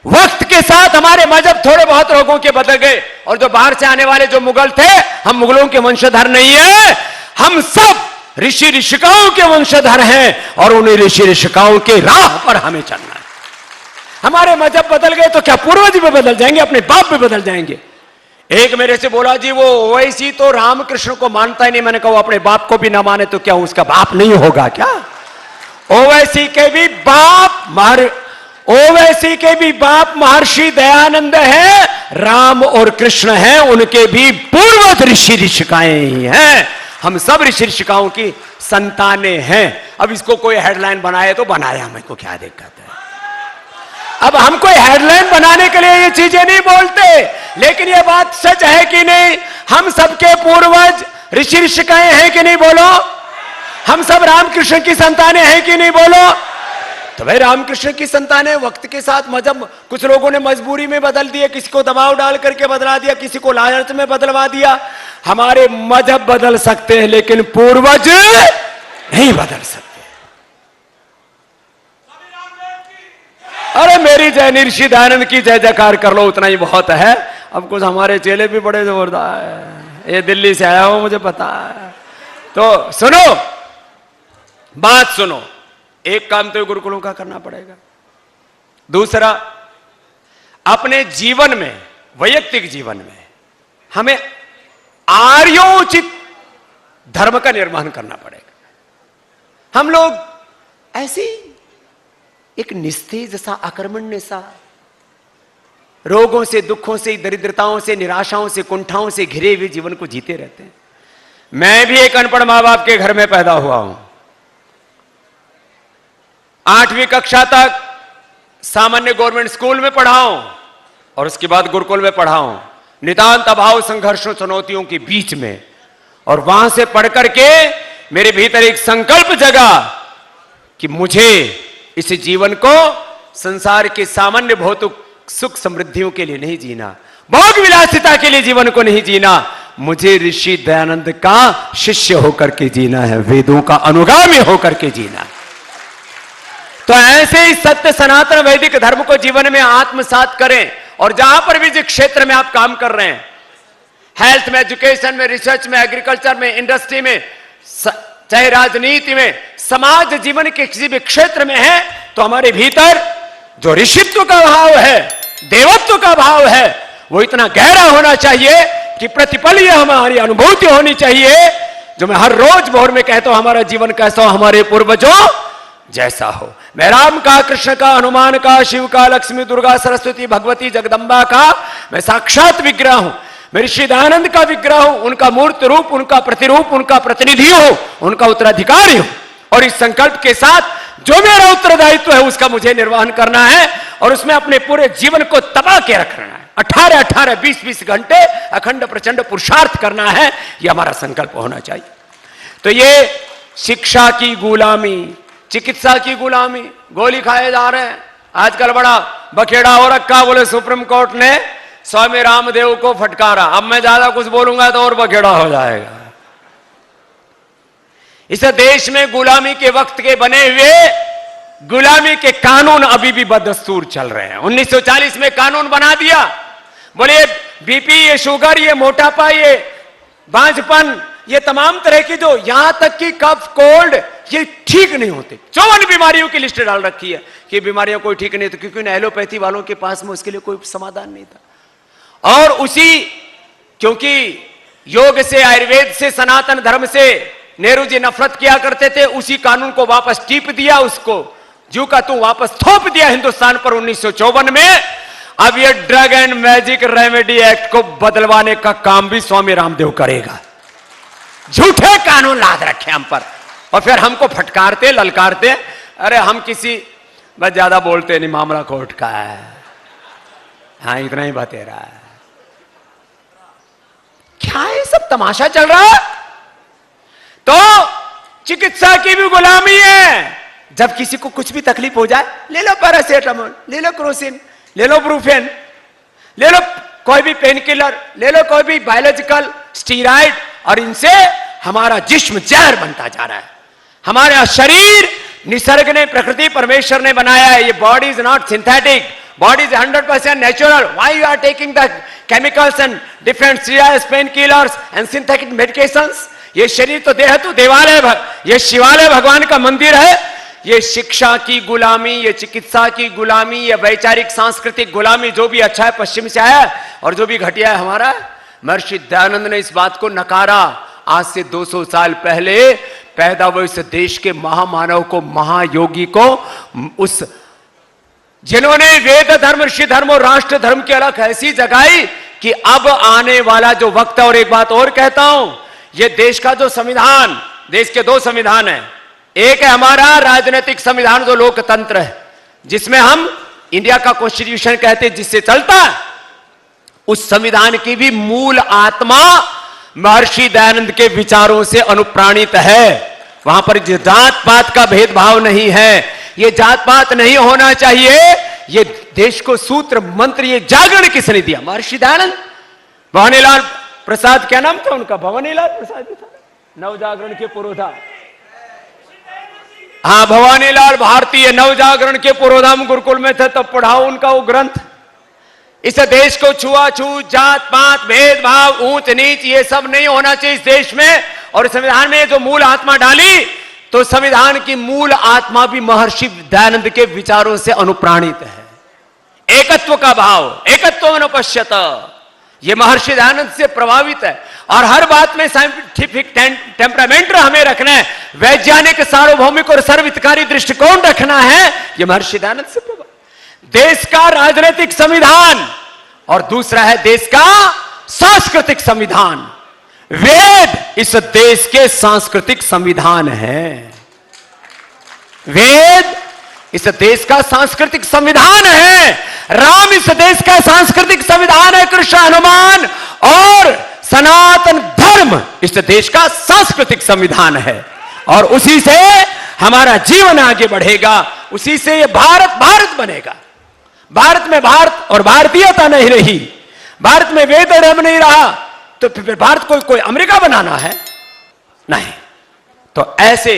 वक्त के साथ हमारे मजहब थोड़े बहुत लोगों के बदल गए, और जो बाहर से आने वाले जो मुगल थे, हम मुगलों के वंशधर नहीं है। हम सब ऋषि ऋषिकाओं के वंशधर हैं, और उन्हीं ऋषि ऋषिकाओं के राह पर हमें चलना है। हमारे मजहब बदल गए तो क्या पूर्वज भी बदल जाएंगे, अपने बाप भी बदल जाएंगे। एक मेरे से बोला, जी वो ओवैसी तो रामकृष्ण को मानता ही नहीं। मैंने कहा वो अपने बाप को भी ना माने तो क्या उसका बाप नहीं होगा क्या? ओवैसी के भी बाप महर्षि दयानंद है, राम और कृष्ण हैं, उनके भी पूर्वज ऋषि ऋषिकाएं ही हैं। हम सब ऋषि ऋषिकाओं की संतानें हैं। अब इसको कोई हेडलाइन बनाए तो बनाया, मेरे को क्या दिक्कत है? अब हम कोई हेडलाइन बनाने के लिए ये चीजें नहीं बोलते, लेकिन ये बात सच है कि नहीं? हम सबके पूर्वज ऋषि ऋषिकाएं हैं कि नहीं? बोलो। हम सब रामकृष्ण की संतानें हैं कि नहीं? बोलो। तो भाई रामकृष्ण की संतानें, वक्त के साथ मजहब कुछ लोगों ने मजबूरी में बदल दिए, किसी को दबाव डाल करके बदला दिया, किसी को लालच में बदलवा दिया। हमारे मजहब बदल सकते हैं लेकिन पूर्वज नहीं बदल सकते। अरे मेरी जय ऋषि दयानंद की जय जयकार कर लो, उतना ही बहुत है। अब कुछ हमारे चेले भी बड़े जोरदार है, ये दिल्ली से आया हूं मुझे पता है। तो सुनो, बात सुनो। एक काम तो गुरुकुलों का करना पड़ेगा। दूसरा, अपने जीवन में, वैयक्तिक जीवन में हमें आर्योचित धर्म का निर्माण करना पड़ेगा। हम लोग ऐसी एक निस्तेज सा, आक्रमण्य सा, रोगों से, दुखों से, दरिद्रताओं से, निराशाओं से, कुंठाओं से घिरे हुए जीवन को जीते रहते हैं। मैं भी एक अनपढ़ मां बाप के घर में पैदा हुआ हूं। 8वीं कक्षा तक सामान्य गवर्नमेंट स्कूल में पढ़ा हूं और उसके बाद गुरुकुल में पढ़ा हूं, नितांत अभाव, संघर्षों, चुनौतियों के बीच में। और वहां से पढ़ करके मेरे भीतर एक संकल्प जगा कि मुझे इस जीवन को संसार के सामान्य भौतिक सुख समृद्धियों के लिए नहीं जीना, भोग विलासिता के लिए जीवन को नहीं जीना, मुझे ऋषि दयानंद का शिष्य होकर के जीना है, वेदों का अनुगामी होकर के जीना। तो ऐसे ही सत्य सनातन वैदिक धर्म को जीवन में आत्मसात करें। और जहां पर भी जिस क्षेत्र में आप काम कर रहे हैं, हेल्थ में, एजुकेशन में, रिसर्च में, एग्रीकल्चर में, इंडस्ट्री में, चाहे राजनीति में, समाज जीवन के किसी भी क्षेत्र में है, तो हमारे भीतर जो ऋषित्व का भाव है, देवत्व का भाव है, वो इतना गहरा होना चाहिए कि प्रतिपल ये हमारी अनुभूति होनी चाहिए, जो मैं हर रोज भोर में कहता हूं, हमारा जीवन कैसा हो, हमारे पूर्वजों जैसा हो। मैं राम का, कृष्ण का, हनुमान का, शिव का, लक्ष्मी, दुर्गा, सरस्वती, भगवती, जगदम्बा का मैं साक्षात विग्रह हूं। मैं ऋषि दयानंद का विग्रह हूं, उनका मूर्त रूप, उनका प्रतिरूप, उनका प्रतिनिधि हूं, उनका उत्तराधिकारी हूं। और इस संकल्प के साथ जो मेरा उत्तरदायित्व है उसका मुझे निर्वहन करना है और उसमें अपने पूरे जीवन को दबा के रखना है। 18-18, 20-20 घंटे अखंड प्रचंड पुरुषार्थ करना है, यह हमारा संकल्प होना चाहिए। तो ये शिक्षा की गुलामी, चिकित्सा की गुलामी, गोली खाए जा रहे हैं। आजकल बड़ा बखेड़ा हो रखा, बोले सुप्रीम कोर्ट ने स्वामी रामदेव को फटकारा। अब मैं ज्यादा कुछ बोलूंगा तो और बखेड़ा हो जाएगा। इस देश में गुलामी के वक्त के बने हुए गुलामी के कानून अभी भी बदस्तूर चल रहे हैं। 1940 में कानून बना दिया, बोले बीपी, ये शुगर, ये मोटापा, ये बांझपन, ये तमाम तरह की जो यहां तक कि कफ, कोल्ड, ये ठीक नहीं होते। 54 बीमारियों की लिस्ट डाल रखी है कि बीमारियां कोई ठीक नहीं, तो क्योंकि एलोपैथी वालों के पास में उसके लिए कोई समाधान नहीं था। और उसी क्योंकि योग से, आयुर्वेद से, सनातन धर्म से नेहरू जी नफरत किया करते थे, उसी कानून को वापस टीप दिया, उसको जू का तू वापस थोप दिया हिंदुस्तान पर 1954 में। अब ये drug and magic remedy act को बदलवाने का काम भी स्वामी रामदेव करेगा। झूठे कानून लाद रखे हम पर और फिर हमको फटकारते, ललकारते। अरे हम किसी बस ज्यादा बोलते नहीं, मामला कोर्ट का है, हाँ इतना ही बतेरा है। क्या है सब तमाशा चल रहा है? तो चिकित्सा की भी गुलामी है। जब किसी को कुछ भी तकलीफ हो जाए, ले लो पैरासीटामोल, ले लो क्रोसिन, ले लो ब्रूफेन, ले लो कोई भी पेन किलर, ले लो कोई भी बायोलॉजिकल स्टीरॉइड, और इनसे हमारा जिस्म जहर बनता जा रहा है। हमारा शरीर निसर्ग ने, प्रकृति परमेश्वर ने बनाया है। ये body is not synthetic, body is 100% natural. Why you are taking the chemicals and different steroids, pain killers and synthetic medications? ये शरीर तो देह तो देवालय, ये शिवालय भगवान का मंदिर है। ये शिक्षा की गुलामी, ये चिकित्सा की गुलामी, ये वैचारिक सांस्कृतिक गुलामी, जो भी अच्छा है पश्चिम से आया और जो भी घटिया है हमारा। महर्षि दयानंद ने इस बात को नकारा। आज से 200 साल पहले पैदा हुए इस देश के महामानव को, महायोगी को, उस जिन्होंने वेद धर्म, ऋषि धर्म और राष्ट्र धर्म की अलग ऐसी जगाई कि अब आने वाला जो वक्त है। और एक बात और कहता हूं, ये देश का जो संविधान, देश के 2 संविधान है। एक है हमारा राजनीतिक संविधान जो लोकतंत्र है, जिसमें हम इंडिया का कॉन्स्टिट्यूशन कहते हैं, जिससे चलता है। उस संविधान की भी मूल आत्मा महर्षि दयानंद के विचारों से अनुप्राणित है। वहां पर जात पात का भेदभाव नहीं है, ये जात पात नहीं होना चाहिए। ये देश को सूत्र मंत्र, ये जागरण किसने दिया? महर्षि दयानंद। भवानीलाल प्रसाद, क्या नाम था उनका? भवानीलाल प्रसाद था, नवजागरण के पुरोधा। हाँ, भवानीलाल भारतीय नवजागरण के पुरोधाम गुरुकुल में थे, तब पढ़ाओ उनका वो ग्रंथ। इस देश को छुआछूत, जात पात, भेदभाव, ऊंच नीच, ये सब नहीं होना चाहिए इस देश में। और संविधान में जो मूल आत्मा डाली, तो संविधान की मूल आत्मा भी महर्षि दयानंद के विचारों से अनुप्राणित है। एकत्व का भाव, एकत्व अनुपश्यत, ये महर्षि दयानंद से प्रभावित है। और हर बात में साइंटिफिक टेम्परामेंट हमें रखना है, वैज्ञानिक, सार्वभौमिक और सर्वहितकारी दृष्टिकोण रखना है, ये महर्षि दयानंद से प्रभावित। देश का राजनीतिक संविधान और दूसरा है देश का सांस्कृतिक संविधान। वेद इस देश के सांस्कृतिक संविधान है। वेद इस देश का सांस्कृतिक संविधान है। राम इस देश का सांस्कृतिक संविधान है। कृष्ण, हनुमान और सनातन धर्म इस देश का सांस्कृतिक संविधान है। और उसी से हमारा जीवन आगे बढ़ेगा, उसी से ये भारत भारत बनेगा। भारत में भारत और भारतीयता नहीं रही, भारत में वेद धर्म नहीं रहा, तो फिर भारत को कोई अमेरिका बनाना है? नहीं। तो ऐसे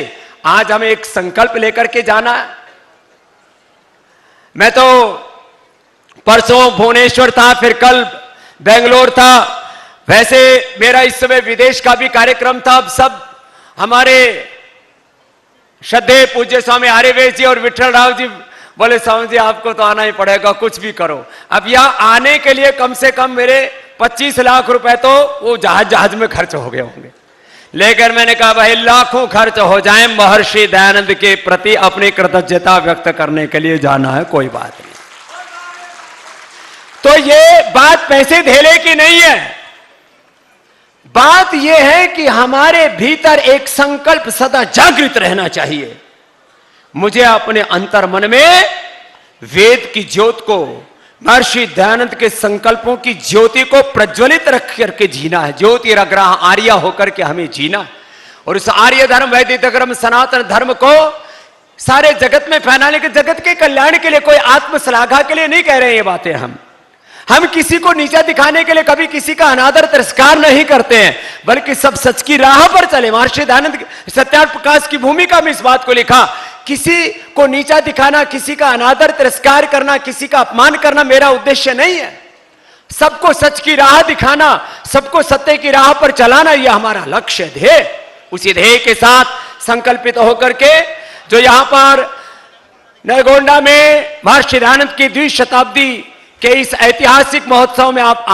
आज हमें एक संकल्प लेकर के जाना है। मैं तो परसों भुवनेश्वर था, फिर कल बेंगलोर था। वैसे मेरा इस समय विदेश का भी कार्यक्रम था। अब सब हमारे श्रद्धेय पूज्य स्वामी आर्यवेश जी और विठल राव जी बोले, स्वामी जी आपको तो आना ही पड़ेगा, कुछ भी करो। अब यहां आने के लिए कम से कम मेरे 25 लाख रुपए तो वो जहाज में खर्च हो गए होंगे। लेकिन मैंने कहा भाई लाखों खर्च हो जाए, महर्षि दयानंद के प्रति अपनी कृतज्ञता व्यक्त करने के लिए जाना है, कोई बात नहीं। तो ये बात पैसे धेले की नहीं है, बात यह है कि हमारे भीतर एक संकल्प सदा जागृत रहना चाहिए। मुझे अपने अंतर मन में वेद की ज्योत को, महर्षि दयानंद के संकल्पों की ज्योति को प्रज्वलित रख करके जीना है। ज्योति रग्रह आर्य होकर के हमें जीना, और उस आर्य धर्म, वैदिक धर्म, सनातन धर्म को सारे जगत में फैलाने के, जगत के कल्याण के लिए, कोई आत्मश्लाघा के लिए नहीं कह रहे हैं ये बातें। हम किसी को नीचा दिखाने के लिए कभी किसी का अनादर तिरस्कार नहीं करते हैं, बल्कि सब सच की राह पर चले। महर्षि दयानंद सत्यार्थ प्रकाश की भूमिका में इस बात को लिखा, किसी को नीचा दिखाना, किसी का अनादर तिरस्कार करना, किसी का अपमान करना मेरा उद्देश्य नहीं है। सबको सच की राह दिखाना, सबको सत्य की राह पर चलाना, यह हमारा लक्ष्य ध्येय। उसी ध्येय के साथ संकल्पित होकर के जो यहां पर नरगोंडा में महर्षि दयानंद की 2 शताब्दी के इस ऐतिहासिक महोत्सव में आप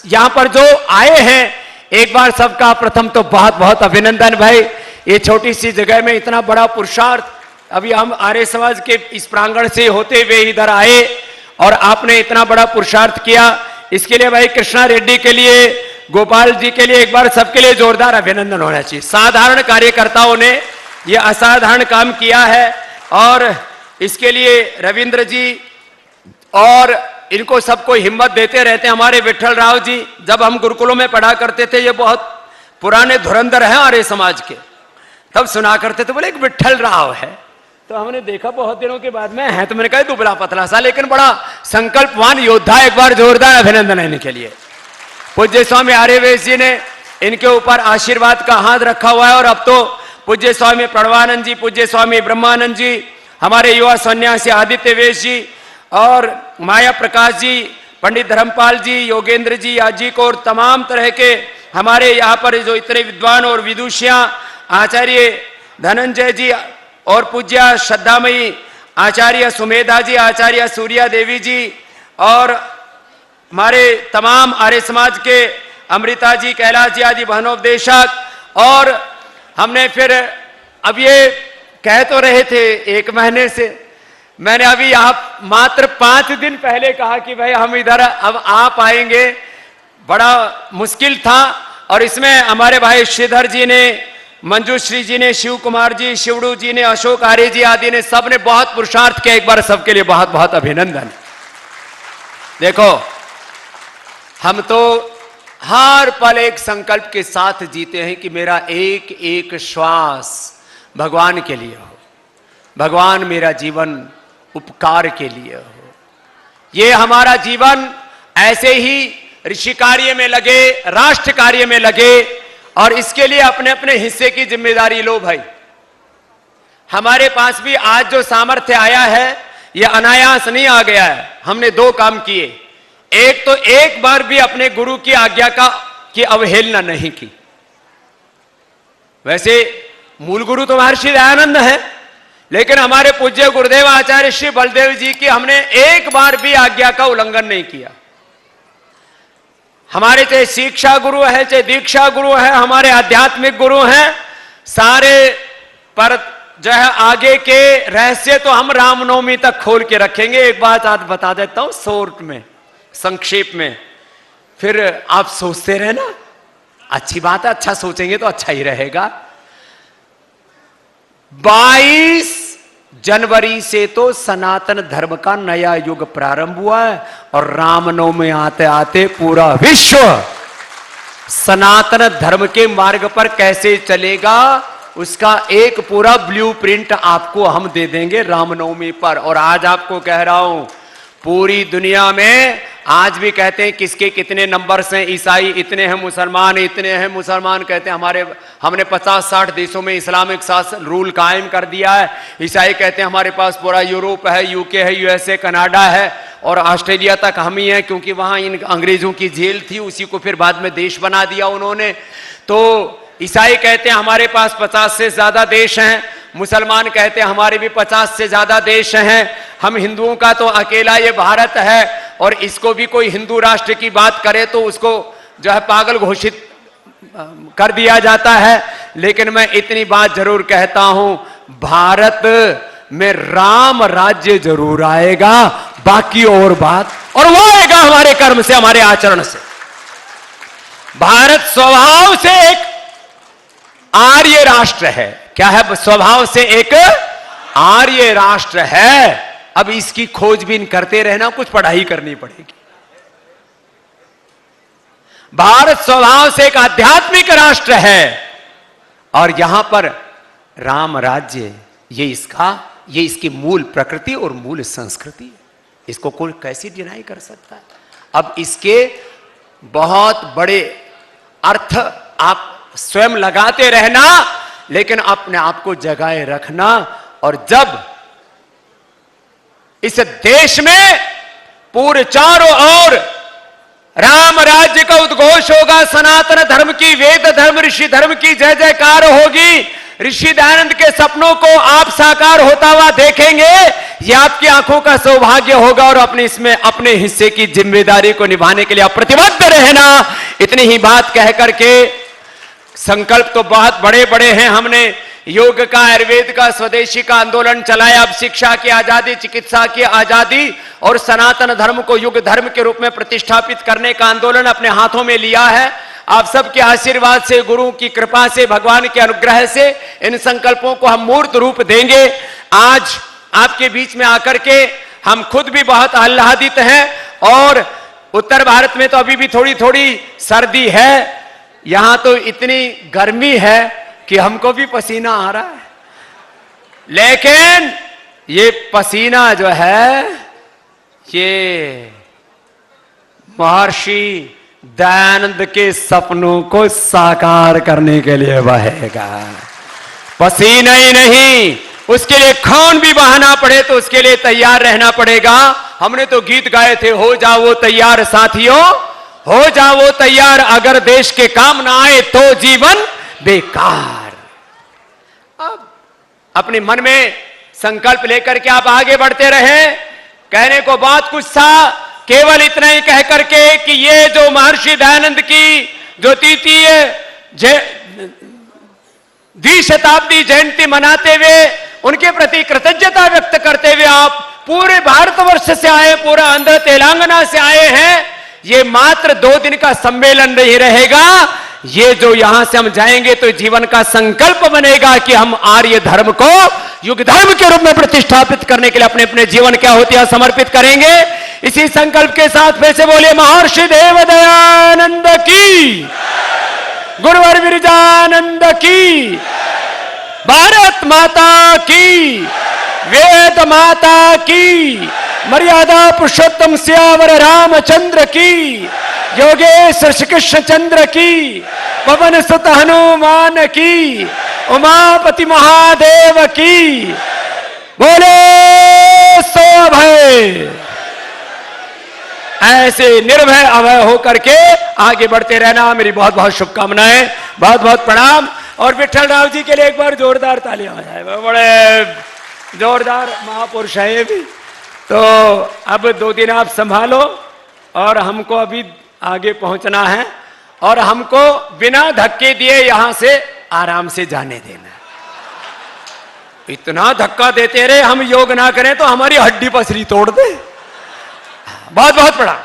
यहां पर जो आए हैं, एक बार सबका प्रथम तो बहुत बहुत अभिनंदन भाई। ये छोटी सी जगह में इतना बड़ा पुरुषार्थ, अभी हम आर्य समाज के इस प्रांगण से होते हुए इधर आए और आपने इतना बड़ा पुरुषार्थ किया, इसके लिए भाई कृष्णा रेड्डी के लिए, गोपाल जी के लिए एक बार सबके लिए जोरदार अभिनंदन होना चाहिए। साधारण कार्यकर्ताओं ने यह असाधारण काम किया है और इसके लिए रविंद्र जी और इनको सबको हिम्मत देते रहते हैं। हमारे विठल राव जी, जब हम गुरुकुलों में पढ़ा करते थे, ये बहुत पुराने धुरंधर हैं आर्य समाज के, तब सुना करते थे, बोले एक विठल राव है। तो हमने देखा बहुत दिनों के बाद में है, तो मैंने कहा दुबला पतला सा लेकिन बड़ा संकल्पवान योद्धा, एक बार जोरदार अभिनंदन है इनके लिए। पूज्य स्वामी आर्यवेश जी ने इनके ऊपर आशीर्वाद का हाथ रखा हुआ है और अब तो पूज्य स्वामी प्रणवानंद जी, पूज्य स्वामी ब्रह्मानंद जी, हमारे युवा सन्यासी आदित्य वेश जी और माया प्रकाश जी, पंडित धर्मपाल जी, योगेंद्र जी, याजी को और तमाम तरह के हमारे यहाँ पर जो इतने विद्वान और विदुषियां, आचार्य धनंजय जी और पूज्य श्रद्धामयी आचार्य सुमेधा जी, आचार्य सूर्या देवी जी और हमारे तमाम आर्य समाज के अमृता जी, कैलाश जी आदि बहनोपदेशक। और हमने फिर अब ये कह तो रहे थे 1 महीने से, मैंने अभी आप मात्र 5 दिन पहले कहा कि भाई हम इधर अब आप आएंगे, बड़ा मुश्किल था। और इसमें हमारे भाई श्रीधर जी ने, मंजूश्री जी ने, शिव कुमार जी, शिवड़ू जी ने, अशोक आर्य जी आदि ने, सबने बहुत पुरुषार्थ किया। एक बार सबके लिए बहुत बहुत अभिनंदन। देखो हम तो हर पल एक संकल्प के साथ जीते हैं कि मेरा एक एक श्वास भगवान के लिए हो, भगवान मेरा जीवन उपकार के लिए हो। ये हमारा जीवन ऐसे ही ऋषि कार्य में लगे, राष्ट्र कार्य में लगे और इसके लिए अपने अपने हिस्से की जिम्मेदारी लो भाई। हमारे पास भी आज जो सामर्थ्य आया है यह अनायास नहीं आ गया है। हमने 2 काम किए, एक तो एक बार भी अपने गुरु की आज्ञा की अवहेलना नहीं की। वैसे मूल गुरु तो महर्षि दयानंद है, लेकिन हमारे पूज्य गुरुदेव आचार्य श्री बलदेव जी की हमने एक बार भी आज्ञा का उल्लंघन नहीं किया। हमारे चाहे शिक्षा गुरु है, चाहे दीक्षा गुरु है, हमारे आध्यात्मिक गुरु हैं, सारे पर जो है आगे के रहस्य तो हम रामनवमी तक खोल के रखेंगे। एक बात आज बता देता हूं शॉर्ट में, संक्षेप में, फिर आप सोचते रहना। अच्छी बात है, अच्छा सोचेंगे तो अच्छा ही रहेगा। 22 जनवरी से तो सनातन धर्म का नया युग प्रारंभ हुआ है और रामनवमी आते आते पूरा विश्व सनातन धर्म के मार्ग पर कैसे चलेगा उसका एक पूरा ब्लूप्रिंट आपको हम दे देंगे रामनवमी पर। और आज आपको कह रहा हूं, पूरी दुनिया में आज भी कहते हैं किसके कितने नंबर्स हैं, ईसाई इतने हैं, मुसलमान इतने हैं। मुसलमान कहते हैं हमने 50-60 देशों में इस्लामिक शासन रूल कायम कर दिया है। ईसाई कहते हैं हमारे पास पूरा यूरोप है, यूके है, यूएसए, कनाडा है और ऑस्ट्रेलिया तक हम ही हैं, क्योंकि वहां इन अंग्रेजों की जेल थी, उसी को फिर बाद में देश बना दिया उन्होंने। तो ईसाई कहते हैं हमारे पास 50 से ज्यादा देश हैं, मुसलमान कहते हैं हमारे भी 50 से ज्यादा देश हैं। हम हिंदुओं का तो अकेला ये भारत है और इसको भी कोई हिंदू राष्ट्र की बात करे तो उसको जो है पागल घोषित कर दिया जाता है। लेकिन मैं इतनी बात जरूर कहता हूं, भारत में राम राज्य जरूर आएगा, बाकी और बात, और वो आएगा हमारे कर्म से, हमारे आचरण से। भारत स्वभाव से एक आर्य राष्ट्र है। क्या है? स्वभाव से एक आर्य राष्ट्र है। अब इसकी खोजबीन करते रहना, कुछ पढ़ाई करनी पड़ेगी। भारत स्वभाव से एक आध्यात्मिक राष्ट्र है और यहां पर राम राज्य ये इसकी मूल प्रकृति और मूल संस्कृति है। इसको कोई कैसे डिनाई कर सकता है? अब इसके बहुत बड़े अर्थ आप स्वयं लगाते रहना, लेकिन अपने आप को जगाए रखना। और जब इस देश में पूरे चारों ओर राम राज्य का उद्घोष होगा, सनातन धर्म की, वेद धर्म, ऋषि धर्म की जय जयकार होगी, ऋषि दयानंद के सपनों को आप साकार होता हुआ देखेंगे, ये आपकी आंखों का सौभाग्य होगा। और अपने इसमें अपने हिस्से की जिम्मेदारी को निभाने के लिए आप प्रतिबद्ध रहना। इतनी ही बात कह करके, संकल्प तो बहुत बड़े बड़े हैं। हमने योग का, आयुर्वेद का, स्वदेशी का आंदोलन चलाया। अब शिक्षा की आजादी, चिकित्सा की आजादी और सनातन धर्म को युग धर्म के रूप में प्रतिष्ठापित करने का आंदोलन अपने हाथों में लिया है। आप सबके आशीर्वाद से, गुरु की कृपा से, भगवान के अनुग्रह से इन संकल्पों को हम मूर्त रूप देंगे। आज आपके बीच में आकर के हम खुद भी बहुत आह्लादित हैं। और उत्तर भारत में तो अभी भी थोड़ी थोड़ी सर्दी है, यहां तो इतनी गर्मी है कि हमको भी पसीना आ रहा है। लेकिन ये पसीना जो है, ये महर्षि दयानंद के सपनों को साकार करने के लिए बहेगा। पसीना ही नहीं, उसके लिए खून भी बहाना पड़े तो उसके लिए तैयार रहना पड़ेगा। हमने तो गीत गाए थे, हो जाओ तैयार साथियों, हो जाओ तैयार, अगर देश के काम ना आए तो जीवन बेकार। अब अपने मन में संकल्प लेकर के आप आगे बढ़ते रहे। कहने को बहुत कुछ था, केवल इतना ही कह करके कि ये जो महर्षि दयानंद की जो तृतीय द्विशताब्दी जयंती मनाते हुए उनके प्रति कृतज्ञता व्यक्त करते हुए आप पूरे भारतवर्ष से आए, पूरा आंध्र तेलंगाना से आए हैं। ये मात्र 2 दिन का सम्मेलन नहीं रहेगा, ये जो यहां से हम जाएंगे तो जीवन का संकल्प बनेगा कि हम आर्य धर्म को युग धर्म के रूप में प्रतिष्ठापित करने के लिए अपने अपने जीवन क्या होती है समर्पित करेंगे। इसी संकल्प के साथ फिर से बोलिए, महर्षि देव दयानंद की, गुरुवर विरजानंद की, भारत माता की, वेद माता की, मर्यादा पुरुषोत्तम सियावर रामचंद्र की, योगेश्वर श्री कृष्ण चंद्र की, पवन सुत हनुमान की, उमापति महादेव की। बोले सो अभय। ऐसे निर्भय अभय होकर के आगे बढ़ते रहना। मेरी बहुत बहुत शुभकामनाएं, बहुत बहुत प्रणाम। और विठल राव जी के लिए एक बार जोरदार तालियां हो जाए, बड़े जोरदार महापुरुष है ये भी। तो अब 2 दिन आप संभालो और हमको अभी आगे पहुंचना है, और हमको बिना धक्के दिए यहां से आराम से जाने देना। इतना धक्का देते रहे, हम योग ना करें तो हमारी हड्डी पसली तोड़ दे। बहुत बहुत प्रणाम।